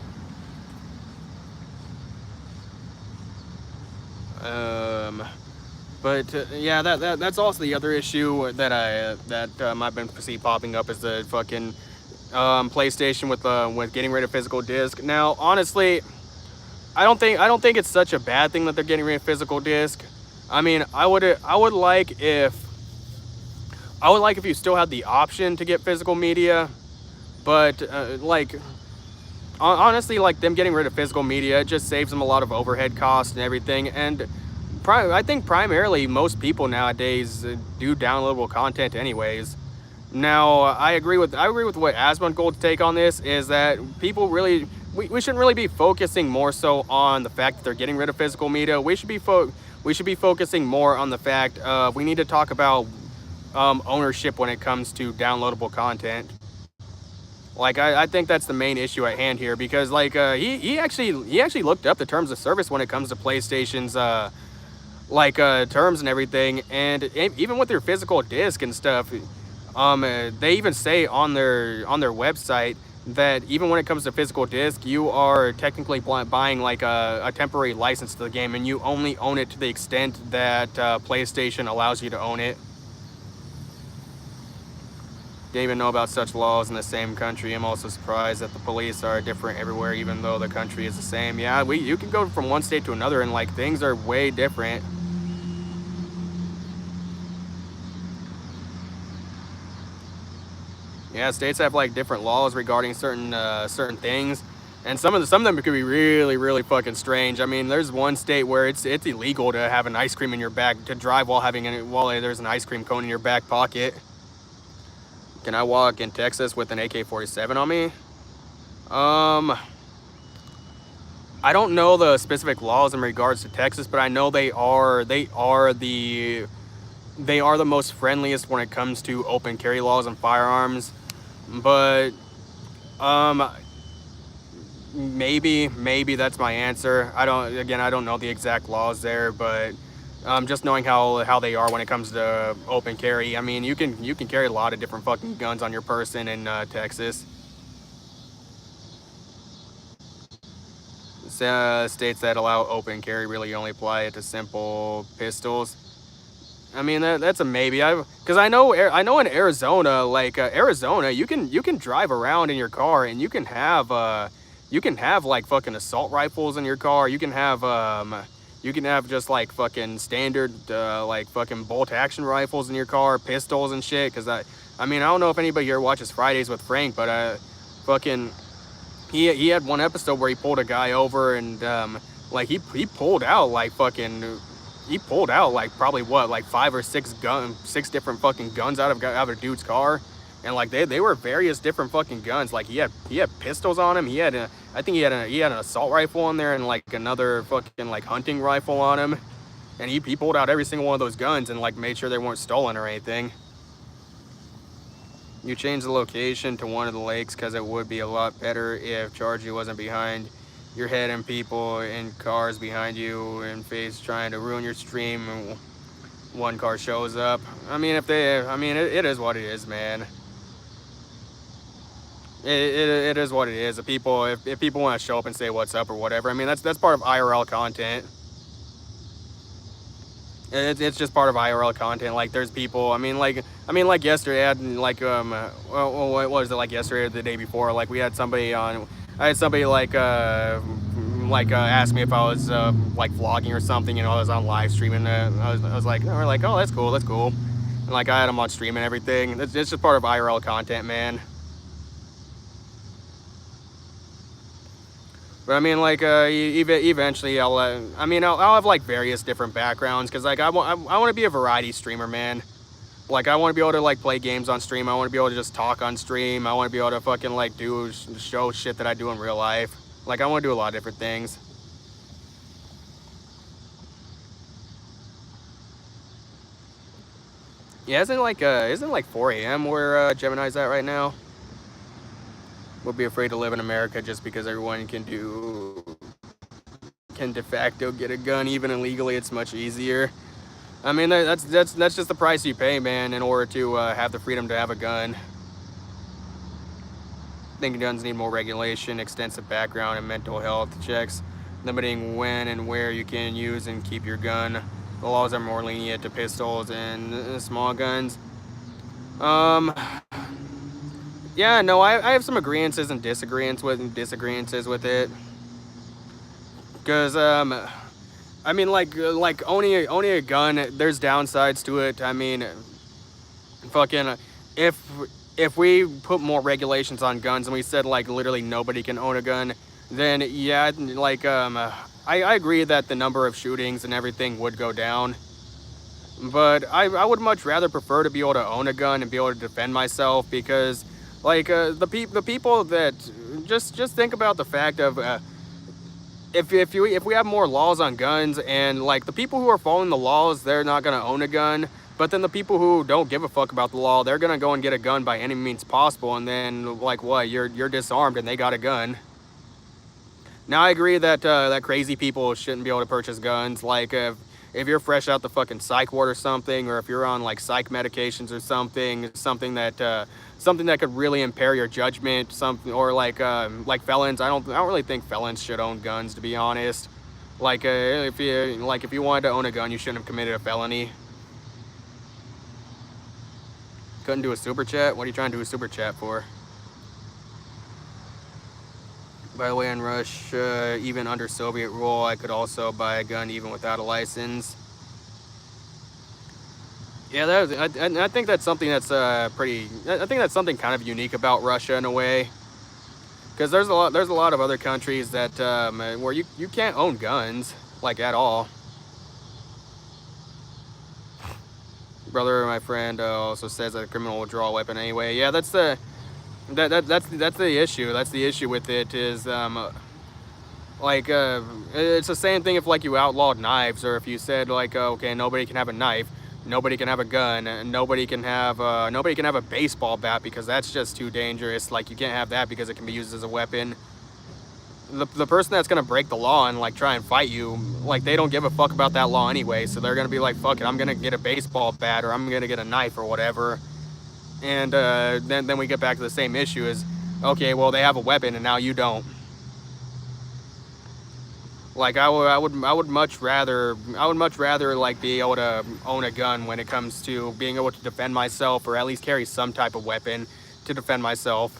Yeah, that's also the other issue that I've been see popping up, is the fucking PlayStation with getting rid of physical disc. Now, honestly, I don't think it's such a bad thing that they're getting rid of physical disc. I mean, I would like if you still had the option to get physical media, but honestly, like them getting rid of physical media, it just saves them a lot of overhead costs and everything. And I think primarily most people nowadays do downloadable content anyways. Now, I agree with what Asmongold's take on this is that people really we shouldn't really be focusing more so on the fact that they're getting rid of physical media. We should be focusing more on the fact we need to talk about ownership when it comes to downloadable content. Like I think that's the main issue at hand here because like he actually looked up the terms of service when it comes to PlayStation's terms and everything, and even with their physical disc and stuff, they even say on their website that even when it comes to physical disc, you are technically buying like a temporary license to the game, and you only own it to the extent that PlayStation allows you to own it. Didn't even know about such laws in the same country. I'm also surprised that the police are different everywhere, even though the country is the same. Yeah, you can go from one state to another, and like things are way different. Yeah, states have like different laws regarding certain things, and some of them could be really really fucking strange. I mean, there's one state where it's illegal to have an ice cream in your back to drive while there's an ice cream cone in your back pocket. Can I walk in Texas with an AK-47 on me? I don't know the specific laws in regards to Texas, but I know they are the most friendliest when it comes to open carry laws and firearms. But um maybe that's my answer. I don't know the exact laws there, but just knowing how they are when it comes to open carry. I mean, you can carry a lot of different fucking guns on your person in Texas. States that allow open carry really only apply it to simple pistols. I mean that's a maybe. Because I know in Arizona, Arizona, you can drive around in your car and you can have like fucking assault rifles in your car. You can have just like fucking standard like fucking bolt action rifles in your car, pistols and shit. Because I mean I don't know if anybody here watches Fridays with Frank, but fucking he had one episode where he pulled a guy over and like he pulled out like fucking he pulled out like probably what like six different fucking guns out of a dude's car, and like they were various different fucking guns. Like he had pistols on him. I think he had an assault rifle on there and like another fucking like hunting rifle on him, and he pulled out every single one of those guns and like made sure they weren't stolen or anything. You change the location to one of the lakes because it would be a lot better if Chargy wasn't behind your head and people in cars behind you and face trying to ruin your stream and one car shows up. I mean, it is what it is, man. It is what it is. If people want to show up and say what's up or whatever, I mean, that's part of IRL content. It's just part of IRL content. Like there's people. I mean, like yesterday, I had like what was it like yesterday or the day before? Like we had somebody on. I had somebody ask me if I was like vlogging or something. You know, I was on live streaming. I was like, we're like, oh, that's cool, and like I had them on stream and everything. It's just part of IRL content, man. But I mean, like, eventually I'll have like various different backgrounds because like I want to be a variety streamer, man. Like I want to be able to like play games on stream. I want to be able to just talk on stream. I want to be able to fucking like show shit that I do in real life. Like I want to do a lot of different things. Yeah, isn't it like 4 a.m. where Gemini's at right now? We'll be afraid to live in America just because everyone can de facto get a gun even illegally. It's much easier. I mean, that's just the price you pay, man, in order to have the freedom to have a gun. I think guns need more regulation, extensive background and mental health checks, limiting when and where you can use and keep your gun. The laws are more lenient to pistols and small guns. Yeah, no, I have some agreeances and disagreements with it. Because I mean, like owning a gun, there's downsides to it. I mean, fucking, if if we put more regulations on guns and we said like literally nobody can own a gun, then yeah, like I agree that the number of shootings and everything would go down. But I would much rather prefer to be able to own a gun and be able to defend myself, because like the people that just think about the fact of if we have more laws on guns, and like the people who are following the laws, they're not gonna own a gun. But then the people who don't give a fuck about the law, they're gonna go and get a gun by any means possible, and then like what, you're disarmed and they got a gun. Now I agree that that crazy people shouldn't be able to purchase guns. Like if you're fresh out the fucking psych ward or something, or if you're on like psych medications or something that could really impair your judgment, something, or like felons. I don't really think felons should own guns, to be honest. Like if you wanted to own a gun, you shouldn't have committed a felony. Couldn't do a super chat? What are you trying to do a super chat for? By the way, in Russia, even under Soviet rule, I could also buy a gun even without a license. Yeah, I think that's something that's I think that's something kind of unique about Russia in a way, because there's a lot of other countries that where you can't own guns like at all. Brother, my friend, also says that a criminal will draw a weapon anyway. Yeah, that's the issue. That's the issue with it is it's the same thing if like you outlawed knives, or if you said like okay, nobody can have a knife, nobody can have a gun, and nobody can have a baseball bat because that's just too dangerous. Like you can't have that because it can be used as a weapon. The person that's gonna break the law and like try and fight you, like they don't give a fuck about that law anyway, so they're gonna be like, fuck it, I'm gonna get a baseball bat, or I'm gonna get a knife or whatever. And then we get back to the same issue is, okay, well they have a weapon and now you don't. Like I would much rather like be able to own a gun when it comes to being able to defend myself, or at least carry some type of weapon to defend myself.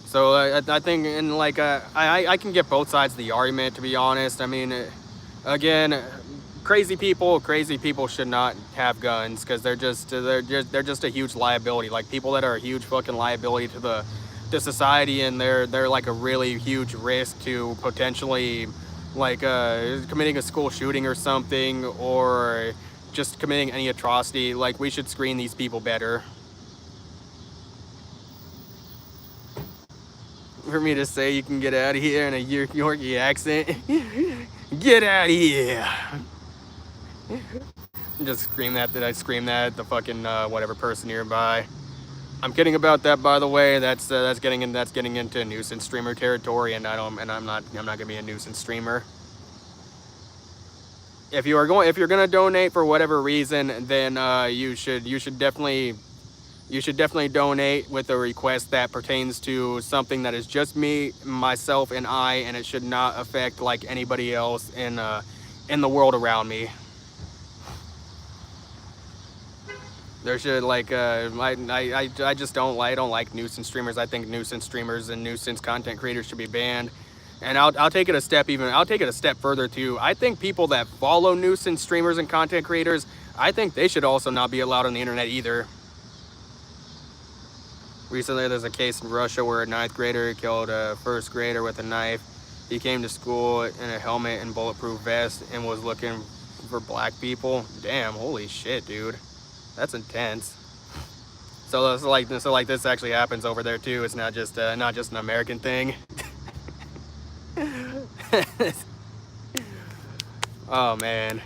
So I think, and like I can get both sides of the argument, to be honest. I mean, again, crazy people should not have guns, because they're just a huge liability. Like people that are a huge fucking liability to society, and they're like a really huge risk to potentially like committing a school shooting or something, or just committing any atrocity. Like we should screen these people better. For me to say you can get out of here in a Yorkie accent, get out of here. Just scream that at the fucking whatever person nearby. I'm kidding about that, by the way. That's getting into nuisance streamer territory, and I'm not gonna be a nuisance streamer. If you're gonna donate for whatever reason, then you should definitely donate with a request that pertains to something that is just me, myself, and I, and it should not affect like anybody else in the world around me. There should like I just don't like nuisance streamers. I think nuisance streamers and nuisance content creators should be banned. And I'll take it a step further too. I think people that follow nuisance streamers and content creators, I think they should also not be allowed on the internet either. Recently, there's a case in Russia where a 9th grader killed a 1st grader with a knife. He came to school in a helmet and bulletproof vest and was looking for black people. Damn, holy shit, dude. That's intense. So this actually happens over there too. It's not just an American thing. Oh man.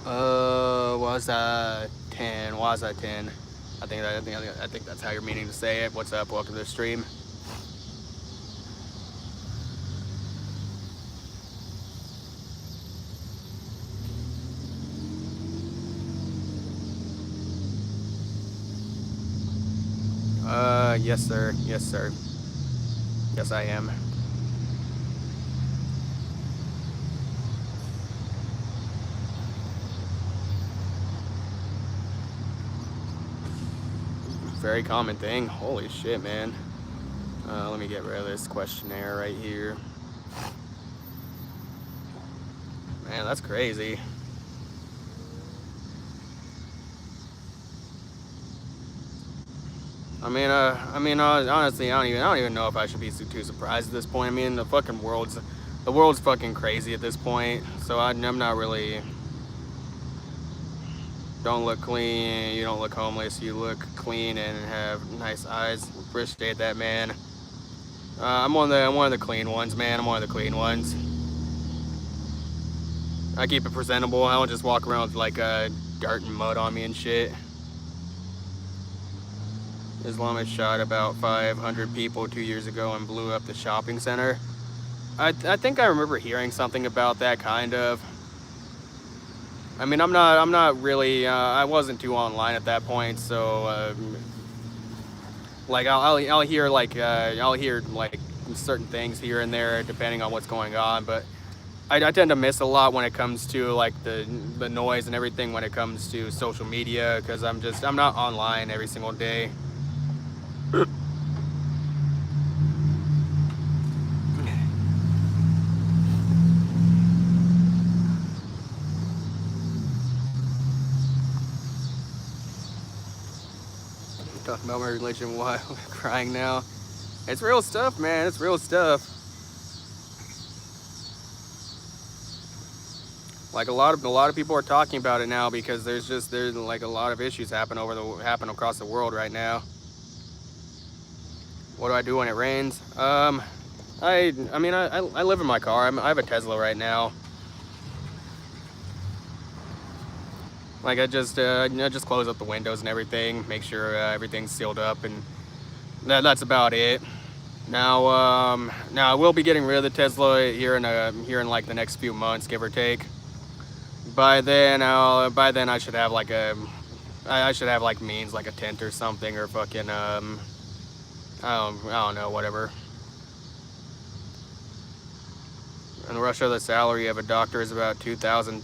Waza 10. Waza 10. I think that's how you're meaning to say it. What's up? Welcome to the stream. Yes sir. Yes sir. Yes I am. Very common thing. Holy shit, man. Let me get rid of this questionnaire right here. Man, that's crazy. Honestly, I don't even know if I should be too surprised at this point. I mean, the world's fucking crazy at this point. So I'm not really. Don't look clean. You don't look homeless. You look clean and have nice eyes. Appreciate that, man. I'm one of the clean ones, man. I'm one of the clean ones. I keep it presentable. I don't just walk around with like dirt and mud on me and shit. Islamic shot about 500 people 2 years ago and blew up the shopping center. I think I remember hearing something about that, kind of. I mean, I'm not really. I wasn't too online at that point, so like I'll hear like certain things here and there depending on what's going on, but I tend to miss a lot when it comes to like the noise and everything when it comes to social media, because I'm not online every single day. Talking about my religion while I'm crying now. It's real stuff, man. It's real stuff. Like a lot of people are talking about it now because there's like a lot of issues happen across the world right now. What do I do when it rains? I live in my car. I have a Tesla right now. Like I just close up the windows and everything, make sure everything's sealed up, and that's about it. Now I will be getting rid of the Tesla here in like the next few months, give or take. By then I should have like means like a tent or something, or fucking I don't know, whatever. In Russia, the salary of a doctor is about $2,000.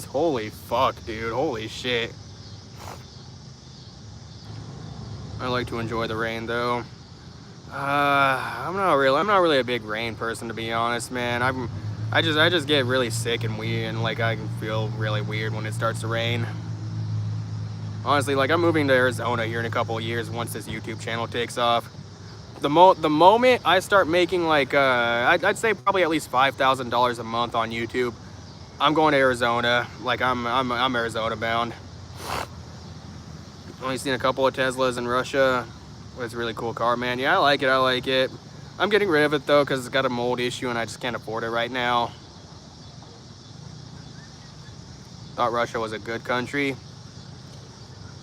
Holy fuck, dude. Holy shit. I like to enjoy the rain, though. I'm not really a big rain person, to be honest, man. I just get really sick and weird, and like I can feel really weird when it starts to rain. Honestly, like I'm moving to Arizona here in a couple of years once this YouTube channel takes off. The moment I start making like I'd say probably at least $5,000 a month on YouTube, I'm going to Arizona. Like I'm Arizona bound. Only seen a couple of Teslas in Russia. It's a really cool car, man. Yeah, I like it. I'm getting rid of it though because it's got a mold issue and I just can't afford it right now. Thought Russia was a good country.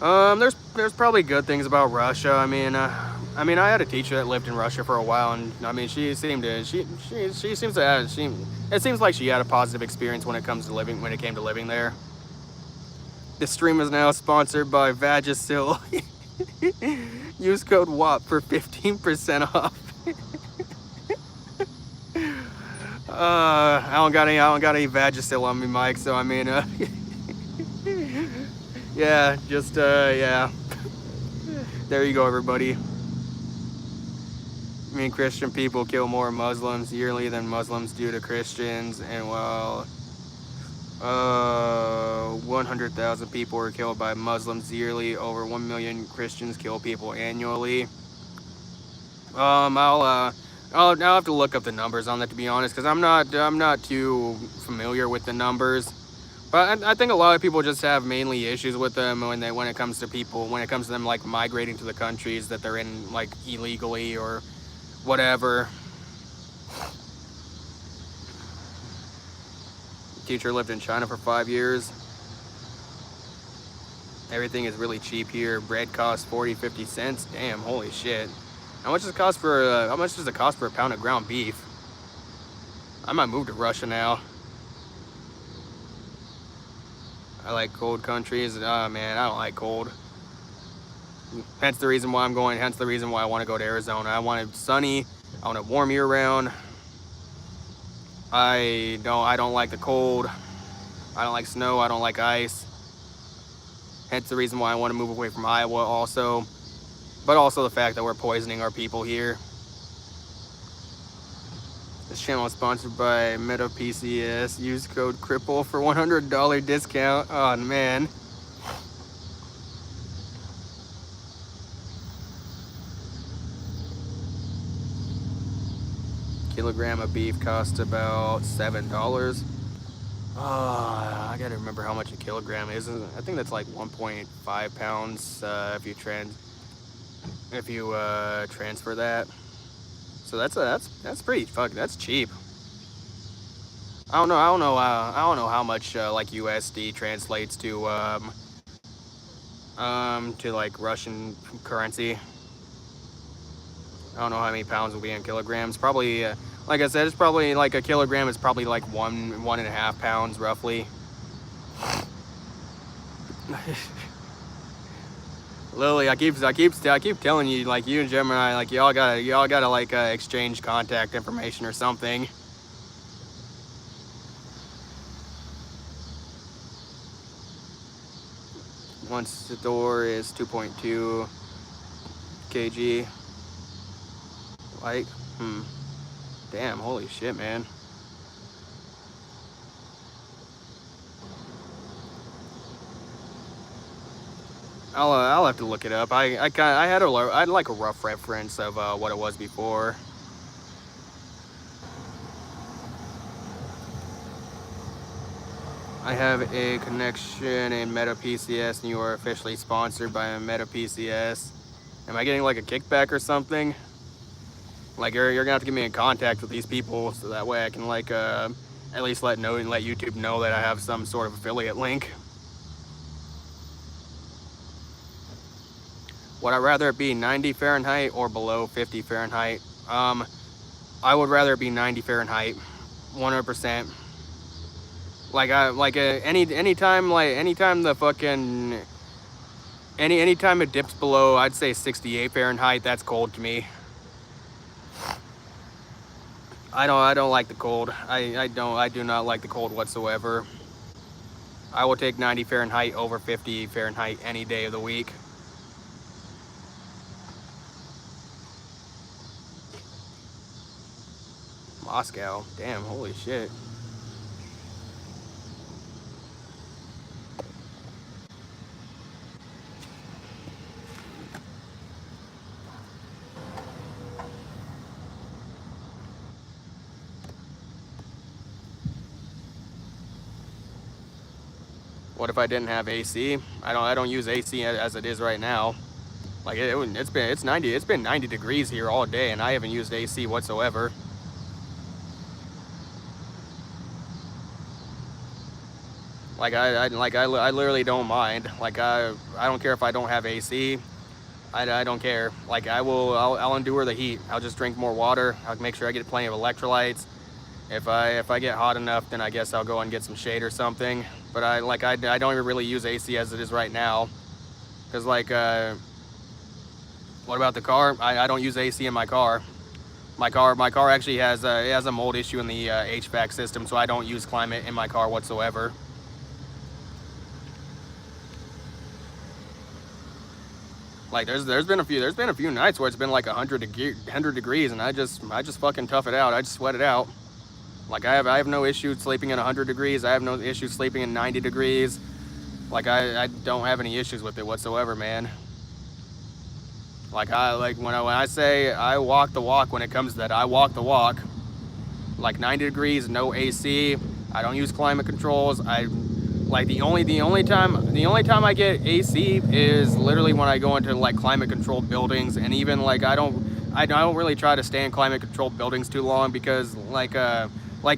There's probably good things about Russia. I mean, I had a teacher that lived in Russia for a while, and I mean, it seems like she had a positive experience when it came to living there. This stream is now sponsored by Vagisil. Use code WAP for 15% off. I don't got any Vagisil on me, Mike. So I mean, yeah, just yeah. There you go, everybody. I mean, Christian people kill more Muslims yearly than Muslims do to Christians, and while 100,000 people are killed by Muslims yearly, over 1 million Christians kill people annually. I'll have to look up the numbers on that, to be honest, because I'm not too familiar with the numbers. But I think a lot of people just have mainly issues with them when it comes to them like migrating to the countries that they're in like illegally or whatever. Teacher lived in China for 5 years. Everything is really cheap here. Bread costs 40-50 cents. Damn, holy shit. How much does it cost for a pound of ground beef? I might move to Russia now. I like cold countries. Oh man, I don't like cold. Hence the reason why I'm going. Hence the reason why I want to go to Arizona. I want it sunny. I want it warm year round. I don't like the cold. I don't like snow. I don't like ice. Hence the reason why I want to move away from Iowa also. But also the fact that we're poisoning our people here. This channel is sponsored by Meta PCS. Use code CRIPPLE for $100 discount. Oh man. Kilogram of beef costs about $7. I gotta remember how much a kilogram is. I think that's like 1.5 pounds if you transfer that. So that's pretty that's cheap. I don't know how much like USD translates to like Russian currency. I don't know how many pounds will be in kilograms. Probably, like I said, it's probably like a kilogram is probably like 1.5 pounds roughly. Lily, I keep telling you, like, you and Gemini, like, y'all gotta like exchange contact information or something. Once the door is 2.2 kg. Like, damn, holy shit, man. I'll have to look it up. I had like a rough reference of what it was before. I have a connection in Meta PCS, and you are officially sponsored by Meta PCS. Am I getting like a kickback or something? Like you're gonna have to get me in contact with these people so that way I can like at least let YouTube know that I have some sort of affiliate link. Would I rather it be 90 Fahrenheit or below 50 Fahrenheit? I would rather it be 90 Fahrenheit, 100%. Anytime it dips below, I'd say 68 Fahrenheit, that's cold to me. I don't like the cold. I do not like the cold whatsoever. I will take 90 Fahrenheit over 50 Fahrenheit any day of the week. Moscow, damn, holy shit. What if I didn't have AC? I don't use AC as it is right now. Like it's 90 degrees here all day, and I haven't used AC whatsoever. I literally don't mind. Like I don't care if I don't have AC. I don't care. Like I'll endure the heat. I'll just drink more water. I'll make sure I get plenty of electrolytes. If I get hot enough, then I guess I'll go and get some shade or something. But I don't even really use AC as it is right now. Cause like what about the car? I don't use AC in my car. My car actually has a mold issue in the HVAC system, so I don't use climate in my car whatsoever. Like there's been a few nights where it's been like 100 degrees, and I just fucking tough it out. I just sweat it out. Like I have no issue sleeping in 100 degrees. I have no issue sleeping in 90 degrees. Like I don't have any issues with it whatsoever, man. Like when I say I walk the walk when it comes to that, I walk the walk. Like 90 degrees, no AC. I don't use climate controls. The only time I get AC is literally when I go into like climate controlled buildings, and even like I don't really try to stay in climate controlled buildings too long, because like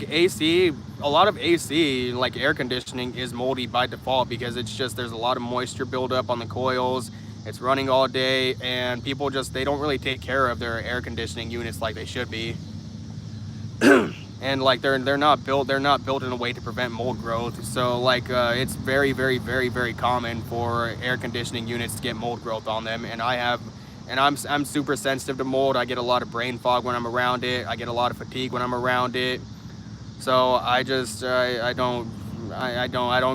AC, a lot of AC, like air conditioning, is moldy by default, because it's just there's a lot of moisture buildup on the coils. It's running all day, and people they don't really take care of their air conditioning units like they should be. And like they're not built in a way to prevent mold growth. So like it's very, very, very, very common for air conditioning units to get mold growth on them, and I'm super sensitive to mold. I get a lot of brain fog when I'm around it. I get a lot of fatigue when I'm around it. So I don't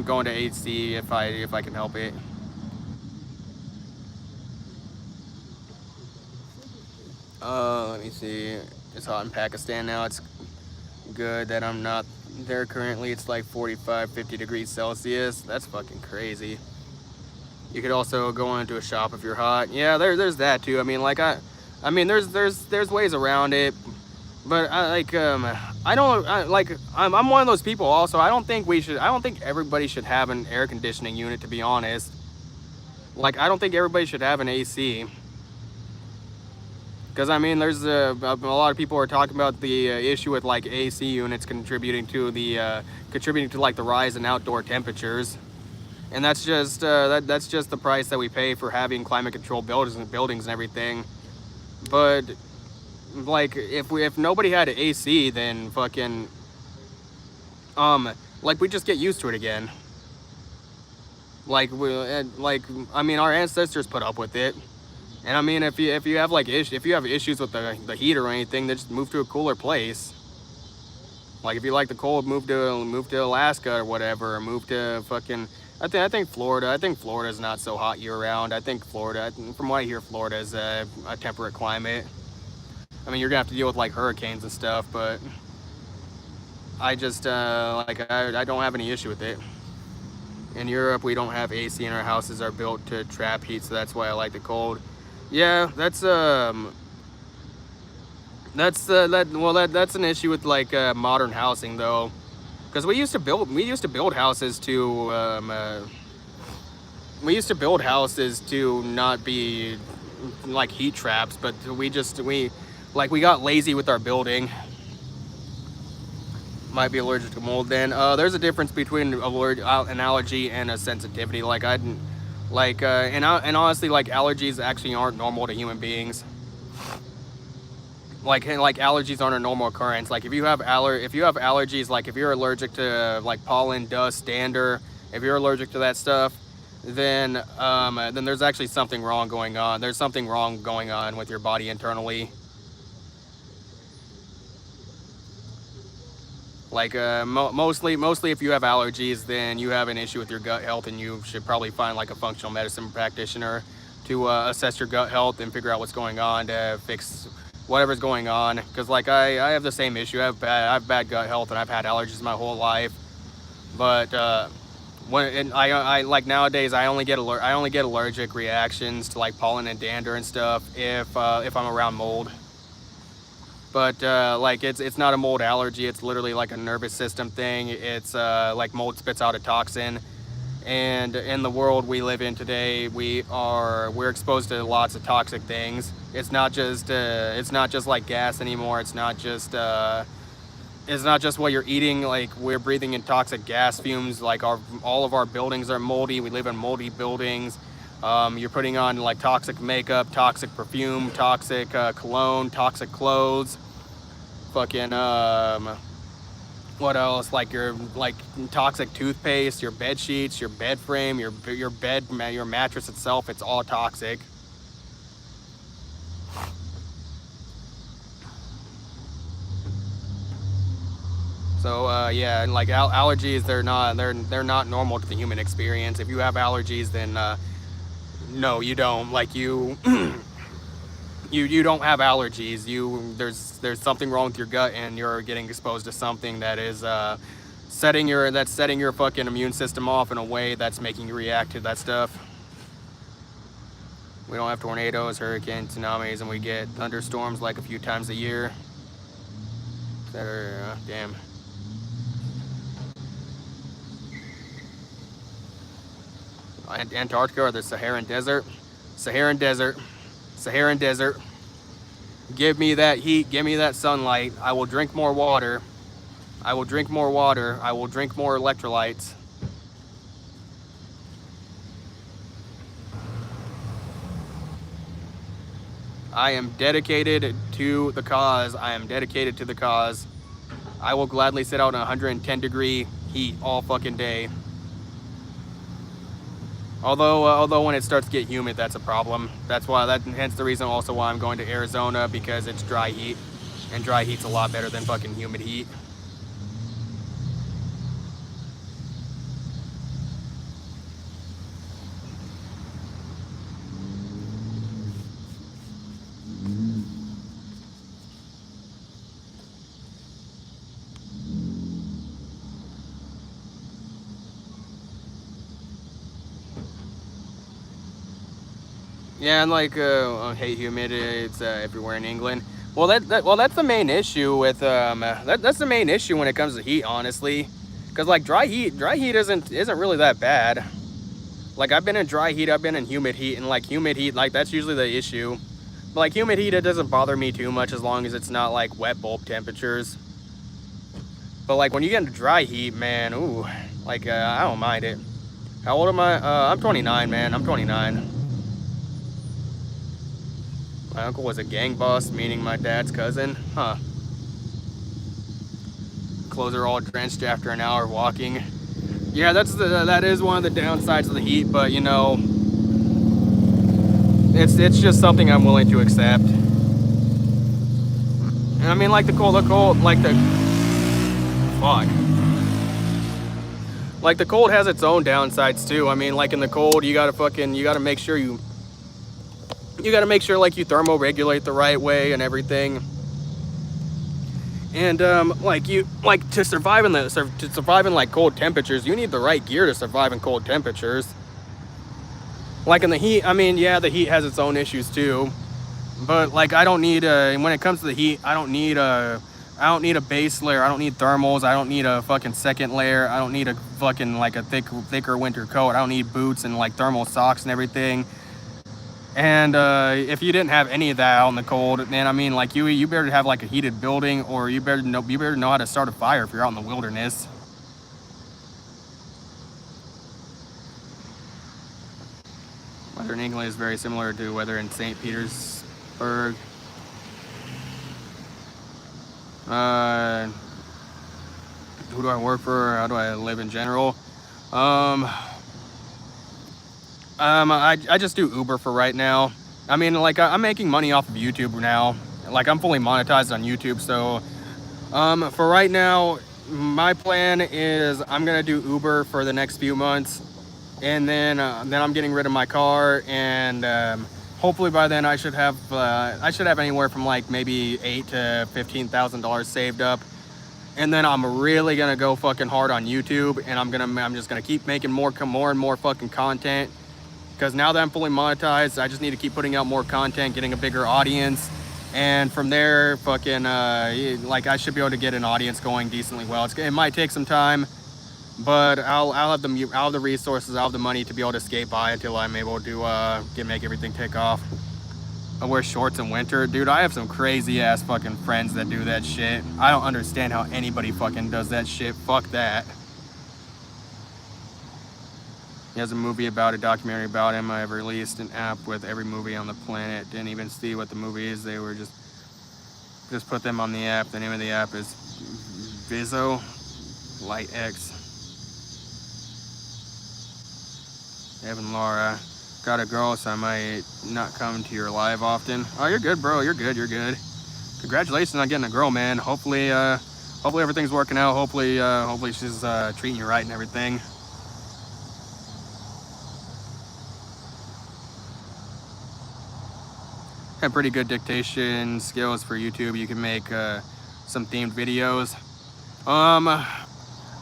go into AC if I can help it. Let me see. It's hot in Pakistan now. good that I'm not there currently. It's like 45, 50 degrees Celsius. That's fucking crazy. You could also go into a shop if you're hot. Yeah, there's that too. I mean, like I mean, there's ways around it, but I'm one of those people. Also, I don't think everybody should have an air conditioning unit. To be honest, like I don't think everybody should have an AC. Because I mean, there's a lot of people are talking about the issue with like AC units contributing to like the rise in outdoor temperatures, and that's just that's just the price that we pay for having climate controlled buildings and everything. But like if nobody had AC, then fucking like we just get used to it again. Like I mean, our ancestors put up with it. And I mean, if you have like if you have issues with the heat or anything, then just move to a cooler place. Like if you like the cold, move to Alaska or whatever, or move to fucking. I think Florida. I think Florida is not so hot year round. I think Florida, from what I hear, Florida is a temperate climate. I mean, you're gonna have to deal with like hurricanes and stuff, but I just I don't have any issue with it. In Europe, we don't have AC, and our houses are built to trap heat, so that's why I like the cold. Yeah, that's an issue with like modern housing though, because we used to build houses to not be like heat traps, but we got lazy with our building. Might be allergic to mold. Then there's a difference between an allergy and a sensitivity. And honestly, like allergies actually aren't normal to human beings. Like allergies aren't a normal occurrence. Like if you have allergies, like if you're allergic to like pollen, dust, dander, if you're allergic to that stuff, then there's actually something wrong going on. There's something wrong going on with your body internally. Like mostly if you have allergies, then you have an issue with your gut health, and you should probably find like a functional medicine practitioner to assess your gut health and figure out what's going on to fix whatever's going on. Because like I have the same issue. I have bad gut health, and I've had allergies my whole life. But I like nowadays I only get allergic reactions to like pollen and dander and stuff if I'm around mold. But like it's not a mold allergy. It's literally like a nervous system thing. It's like mold spits out a toxin, and in the world we live in today, we're exposed to lots of toxic things. It's not just like gas anymore. It's not just what you're eating. Like we're breathing in toxic gas fumes. Like all of our buildings are moldy. We live in moldy buildings. You're putting on like toxic makeup, toxic perfume, toxic cologne, toxic clothes, fucking what else? Like your toxic toothpaste, your bed sheets, your bed frame, your mattress itself. It's all toxic. So yeah, and like allergies, they're not normal to the human experience. If you have allergies, then no, you don't. Like you you don't have allergies. There's something wrong with your gut, and you're getting exposed to something that is setting your fucking immune system off in a way that's making you react to that stuff. We don't have tornadoes, hurricanes, tsunamis, and we get thunderstorms like a few times a year. That are damn. Antarctica or the Saharan Desert. Give me that heat, give me that sunlight. I will drink more water. I will drink more electrolytes. I am dedicated to the cause. I will gladly sit out in 110 degree heat all fucking day. Although when it starts to get humid, that's a problem. Hence the reason also why I'm going to Arizona, because it's dry heat, and dry heat's a lot better than fucking humid heat. Yeah, and like I hate humidity. It's everywhere in England. Well, that's the main issue with that's the main issue when it comes to heat, honestly, because like dry heat isn't really that bad. Like I've been in dry heat, I've been in humid heat, and like humid heat, like that's usually the issue. But like humid heat, it doesn't bother me too much as long as it's not like wet bulb temperatures. But like when you get into dry heat, man, ooh, like I don't mind it. How old am I? I'm 29, man. I'm 29. My uncle was a gang boss, meaning my dad's cousin. Huh. Clothes are all drenched after an hour walking. Yeah, that is one of the downsides of the heat, but you know, it's just something I'm willing to accept. And I mean, like the cold, like the fuck. Like the cold has its own downsides too. I mean, like in the cold, you gotta make sure like you thermoregulate the right way and everything. And like to survive in like cold temperatures, you need the right gear to survive in cold temperatures. Like in the heat, I mean, yeah, the heat has its own issues too. But like I don't need when it comes to the heat, I don't need a base layer. I don't need thermals. I don't need a fucking second layer. I don't need a fucking like a thicker winter coat. I don't need boots and like thermal socks and everything. And if you didn't have any of that out in the cold, then I mean, like you better have like a heated building, or you better know how to start a fire if you're out in the wilderness. Weather in England is very similar to weather in St. Petersburg. Who do I work for? How do I live in general? I just do Uber for right now. I mean, like I'm making money off of YouTube now. Like I'm fully monetized on YouTube, so for right now, my plan is I'm gonna do Uber for the next few months, and then I'm getting rid of my car, and hopefully by then I should have anywhere from like maybe $8,000 to $15,000 saved up. And then I'm really gonna go fucking hard on YouTube, and I'm just gonna keep making more and more fucking content. Because now that I'm fully monetized, I just need to keep putting out more content, getting a bigger audience, and from there, fucking like I should be able to get an audience going decently well. It might take some time, but I'll have the resources, I'll have the money to be able to skate by until I'm able to make everything take off. I wear shorts in winter. Dude, I have some crazy ass fucking friends that do that shit. I don't understand how anybody fucking does that shit. Fuck that. He has a documentary about him. I've released an app with every movie on the planet. Didn't even see what the movie is. They were just put them on the app. The name of the app is Viso Light X. Evan Laura. Got a girl, so I might not come to your live often. Oh, you're good, bro. You're good. Congratulations on getting a girl, man. Hopefully everything's working out. Hopefully she's treating you right and everything. Have pretty good dictation skills for YouTube. You can make some themed videos.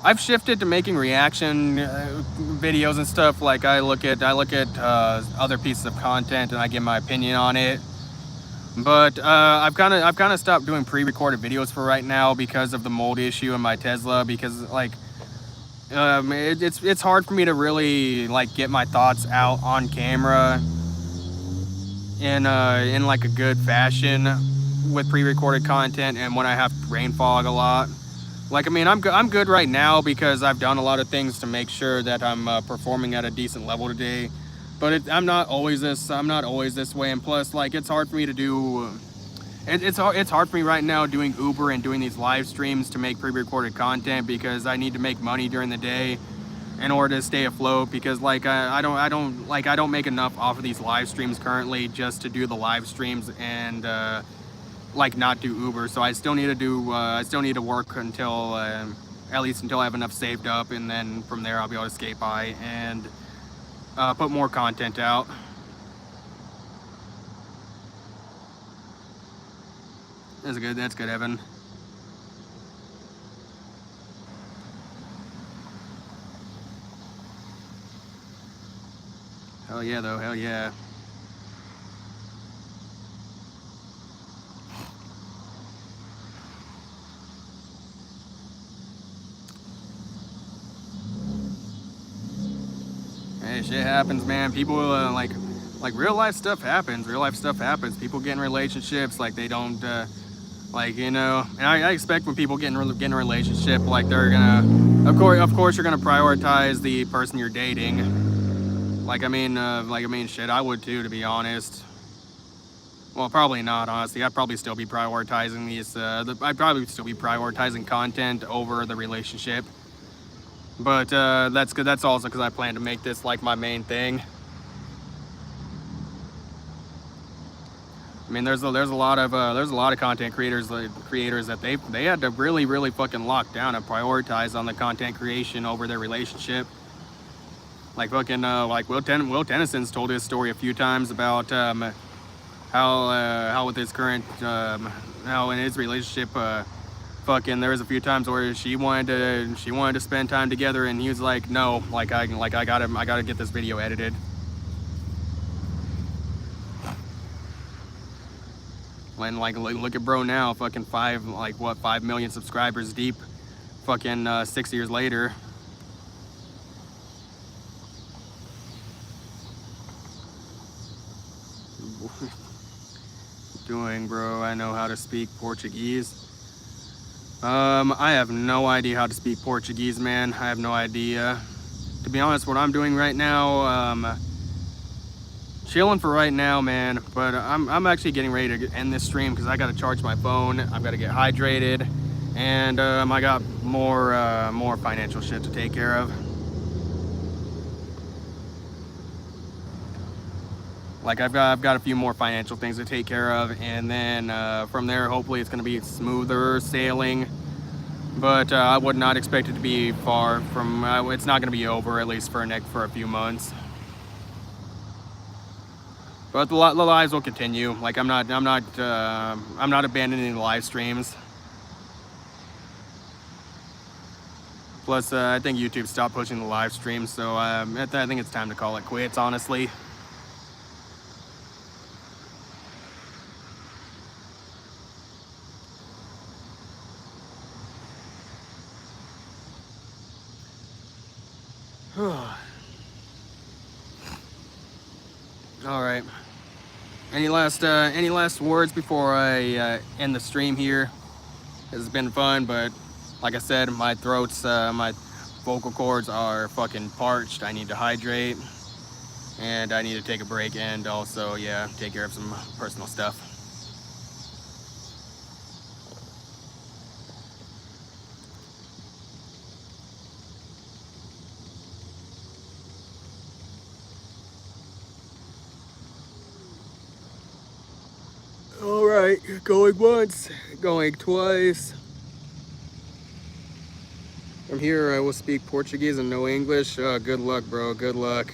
I've shifted to making reaction videos and stuff. Like I look at other pieces of content and I give my opinion on it. But I've kind of stopped doing pre-recorded videos for right now because of the mold issue in my Tesla. Because like it's hard for me to really like get my thoughts out on camera in like a good fashion with pre-recorded content, and when I have brain fog a lot. Like, I mean, I'm good right now because I've done a lot of things to make sure that I'm performing at a decent level today. But I'm not always this way, and plus, like, it's hard for me to do. It's hard for me right now doing Uber and doing these live streams to make pre-recorded content because I need to make money during the day in order to stay afloat. Because like I don't make enough off of these live streams currently just to do the live streams and like not do Uber. So I still need to work until at least until I have enough saved up, and then from there I'll be able to skate by and put more content out. That's good, Evan. Hell yeah, though. Hell yeah. shit happens, man. People like real life stuff happens. Real life stuff happens. People get in relationships like they don't like, you know. And I expect when people get in a relationship, like they're gonna, of course you're gonna prioritize the person you're dating. Like I mean, shit, I would too, to be honest. Well, probably not, honestly. I'd probably still be prioritizing these. I'd probably still be prioritizing content over the relationship. But that's good. That's also because I plan to make this like my main thing. I mean, there's a lot of content creators that they had to really fucking lock down and prioritize on the content creation over their relationship. Like fucking like Will Tennyson's told his story a few times about how with his current how in his relationship fucking there was a few times where she wanted to spend time together and he was like, no, like I gotta get this video edited. When like look at bro now, fucking 5 million subscribers deep, fucking 6 years later. Doing, bro? I know how to speak Portuguese. I have no idea how to speak Portuguese, man. I have no idea. To be honest, what I'm doing right now, chilling for right now, man. But I'm actually getting ready to end this stream because I got to charge my phone. I've got to get hydrated, and I got more financial shit to take care of. Like I've got a few more financial things to take care of, and then from there, hopefully it's gonna be smoother sailing. But I would not expect it to be far from. It's not gonna be over, at least for a few months. But the lives will continue. Like I'm not abandoning the live streams. Plus, I think YouTube stopped pushing the live streams, so I think it's time to call it quits, honestly. All right. Any last words before I end the stream here? It's been fun, but like I said, my vocal cords are fucking parched. I need to hydrate, and I need to take a break, and also, yeah, take care of some personal stuff. All right, going once, going twice. From here, I will speak Portuguese and no English. Good luck, bro, good luck.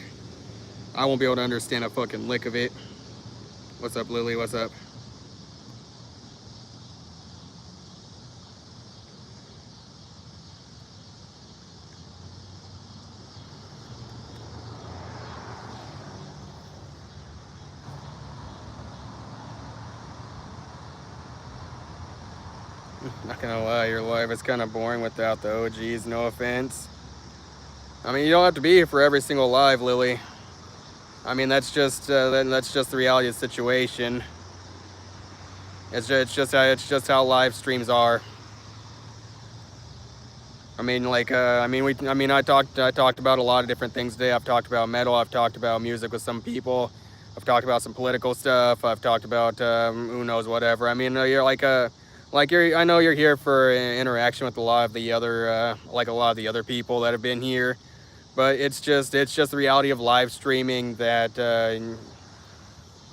I won't be able to understand a fucking lick of it. What's up, Lily, what's up? Not gonna lie, your life is kind of boring without the OGs, no offense. I mean, you don't have to be here for every single live, Lily. I mean, that's just the reality of the situation. It's just how live streams are. I mean, like, I talked about a lot of different things today. I've talked about metal. I've talked about music with some people. I've talked about some political stuff. I've talked about who knows whatever. I mean, you're I know you're here for interaction with a lot of the other people that have been here, but it's just the reality of live streaming that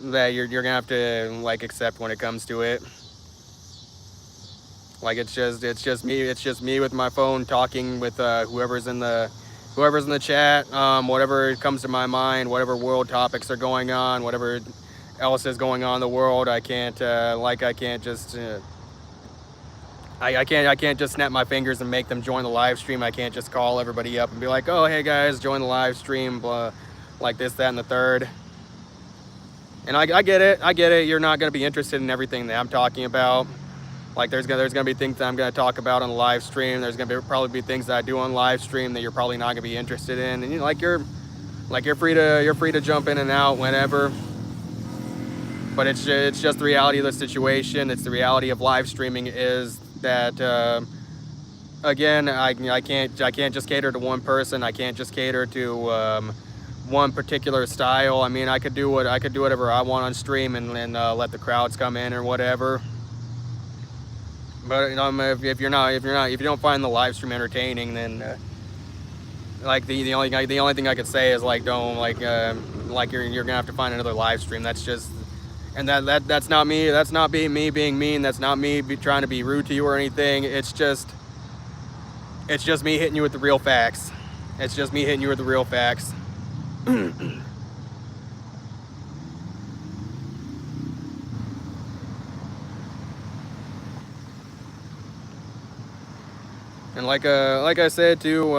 you're gonna have to like accept when it comes to it. Like it's just me with my phone talking with whoever's in the chat, whatever comes to my mind, whatever world topics are going on, whatever else is going on in the world. I can't just snap my fingers and make them join the live stream. I can't just call everybody up and be like, oh, hey guys, join the live stream, blah, like this, that, and the third. And I get it. You're not gonna be interested in everything that I'm talking about. Like there's gonna be things that I'm gonna talk about on the live stream. There's gonna probably be things that I do on live stream that you're probably not gonna be interested in. And Like you're free to jump in and out whenever. But it's just the reality of the situation. It's the reality of live streaming is that again, I can't just cater to one person. I can't just cater to one particular style. I mean, I could do whatever I want on stream and let the crowds come in or whatever. But you know, if you don't find the live stream entertaining, then like the only thing I could say is like don't like you're gonna have to find another live stream. That's just, and that's not me. That's not me being mean. That's not me trying to be rude to you or anything. It's just me hitting you with the real facts. It's just me hitting you with the real facts. And like I said too,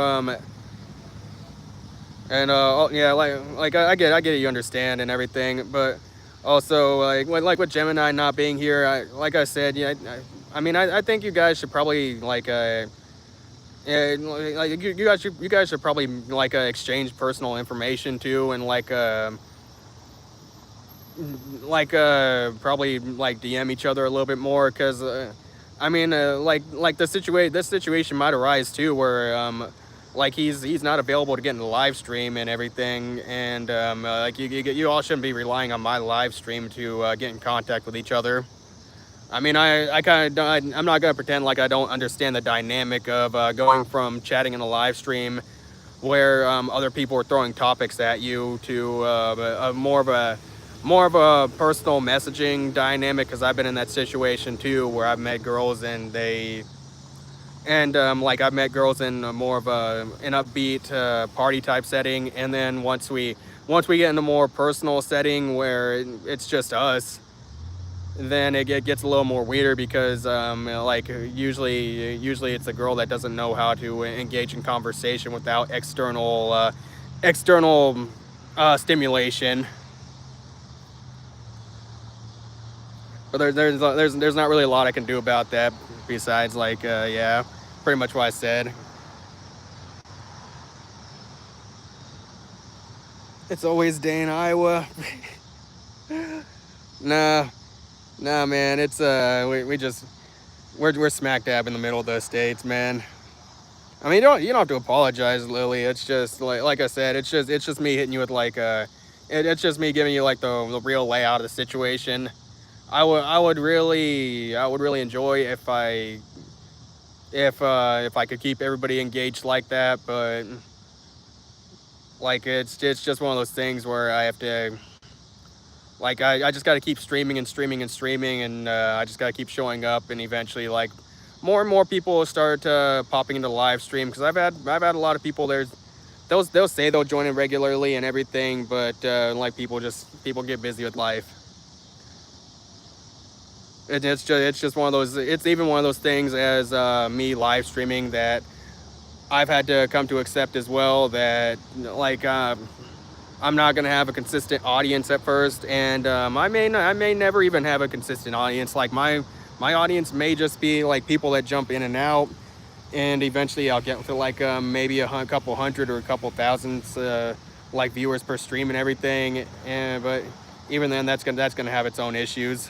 and yeah, like I get it, you understand and everything, but also like with Gemini not being here, like I said, yeah, I mean I think you guys should probably like yeah, like you guys should probably like exchange personal information too, and probably like DM each other a little bit more, because I mean like this situation might arise too, where like he's not available to get in the live stream and everything, and like you all shouldn't be relying on my live stream to get in contact with each other. I mean, I'm not gonna pretend like I don't understand the dynamic of going from chatting in a live stream where other people are throwing topics at you to more of a personal messaging dynamic, because I've been in that situation too, where I've met girls and like I've met girls in more of an upbeat party type setting, and then once we get in a more personal setting where it's just us, then it gets a little more weirder, because like usually it's a girl that doesn't know how to engage in conversation without external stimulation. But there's not really a lot I can do about that, besides like yeah, pretty much what I said. It's always day in Iowa. Nah, man. It's we're smack dab in the middle of the states, man. I mean, you don't have to apologize, Lily. It's just like I said, it's just me hitting you with like it's just me giving you like the real layout of the situation. I would really enjoy if I could keep everybody engaged like that, but like it's just one of those things where I have to, like I just got to keep streaming and streaming and streaming, and I just got to keep showing up, and eventually like more and more people will start popping into the live stream, because I've had a lot of people there. They'll say they'll join in regularly and everything, but like people get busy with life. It's just one of those. It's even one of those things as me live streaming that I've had to come to accept as well, that like I'm not gonna have a consistent audience at first, and I may never even have a consistent audience. Like my audience may just be like people that jump in and out, and eventually I'll get to like maybe a couple hundred or a couple thousand like viewers per stream and everything. And but even then, that's gonna have its own issues.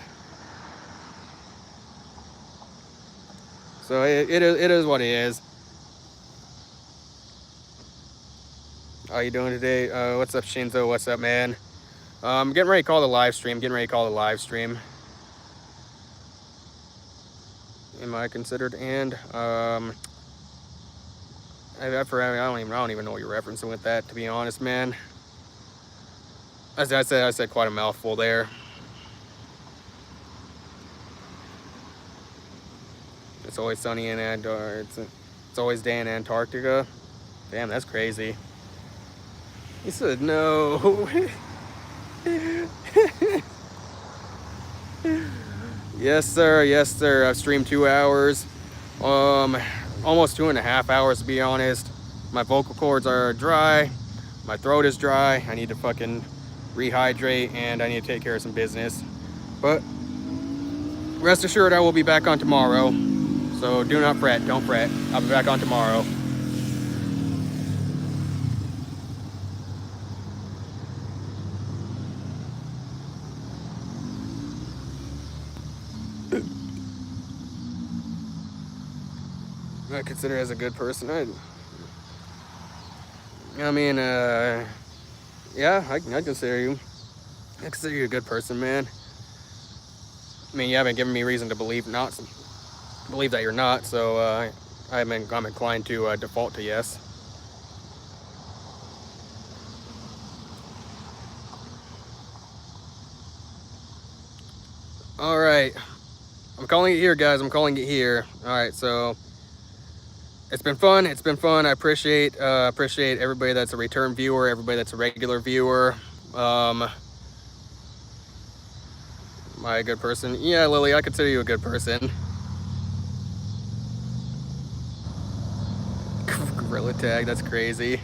So it is what it is. How you doing today? What's up, Shinzo? What's up, man? Getting ready to call the live stream. Am I considered? And I don't even know what you're referencing with that, to be honest, man. I said quite a mouthful there. It's always sunny in Antarctica. It's always day in Antarctica. Damn, that's crazy. He said no. Yes, sir. I've streamed 2 hours. Almost 2.5 hours, to be honest. My vocal cords are dry. My throat is dry. I need to fucking rehydrate, and I need to take care of some business. But rest assured, I will be back on tomorrow. So do not fret. Don't fret. I'll be back on tomorrow. I consider as a good person. I mean, yeah, I consider you. I consider you a good person, man. I mean, you haven't given me reason to believe that you're not. So I'm inclined to default to yes. All right, I'm calling it here, guys. I'm calling it here. All right, so it's been fun. It's been fun. I appreciate everybody that's a return viewer, everybody that's a regular viewer. Am I a good person? Yeah, Lily, I consider you a good person. Gorilla tag, that's crazy.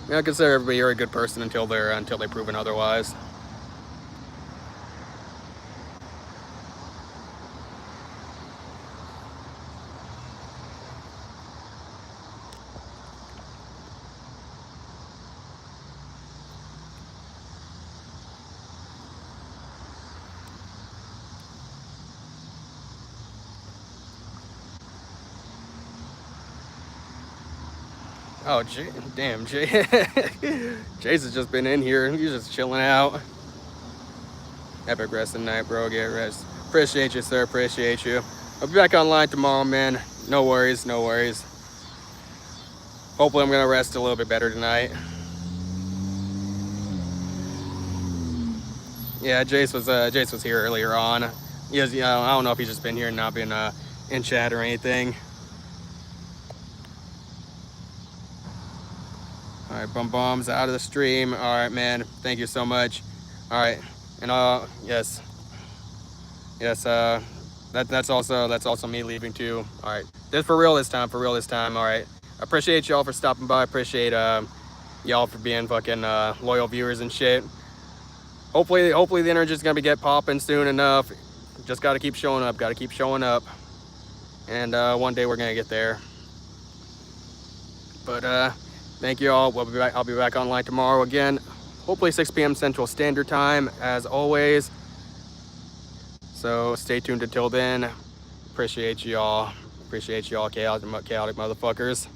Yeah, I consider everybody you're a good person until they're proven otherwise. Oh, damn, Jay. Chase has just been in here. He's just chilling out. Epic resting night, bro. Get rest. Appreciate you, sir. Appreciate you. I'll be back online tomorrow, man. No worries, no worries. Hopefully I'm gonna rest a little bit better tonight. Yeah, Jace was here earlier on. He has, I don't know if he's just been here and not been in chat or anything. All right, Bomb's out of the stream. All right, man. Thank you so much. All right, and yes, that's also me leaving too. All right, this for real this time. For real this time. All right, I appreciate y'all for stopping by. I appreciate y'all for being fucking loyal viewers and shit. Hopefully the energy's gonna get popping soon enough. Just gotta keep showing up. Gotta keep showing up, and one day we're gonna get there. But thank you all. I'll be back online tomorrow again. Hopefully 6 p.m. Central Standard Time, as always. So stay tuned until then. Appreciate y'all. Appreciate y'all, chaotic motherfuckers.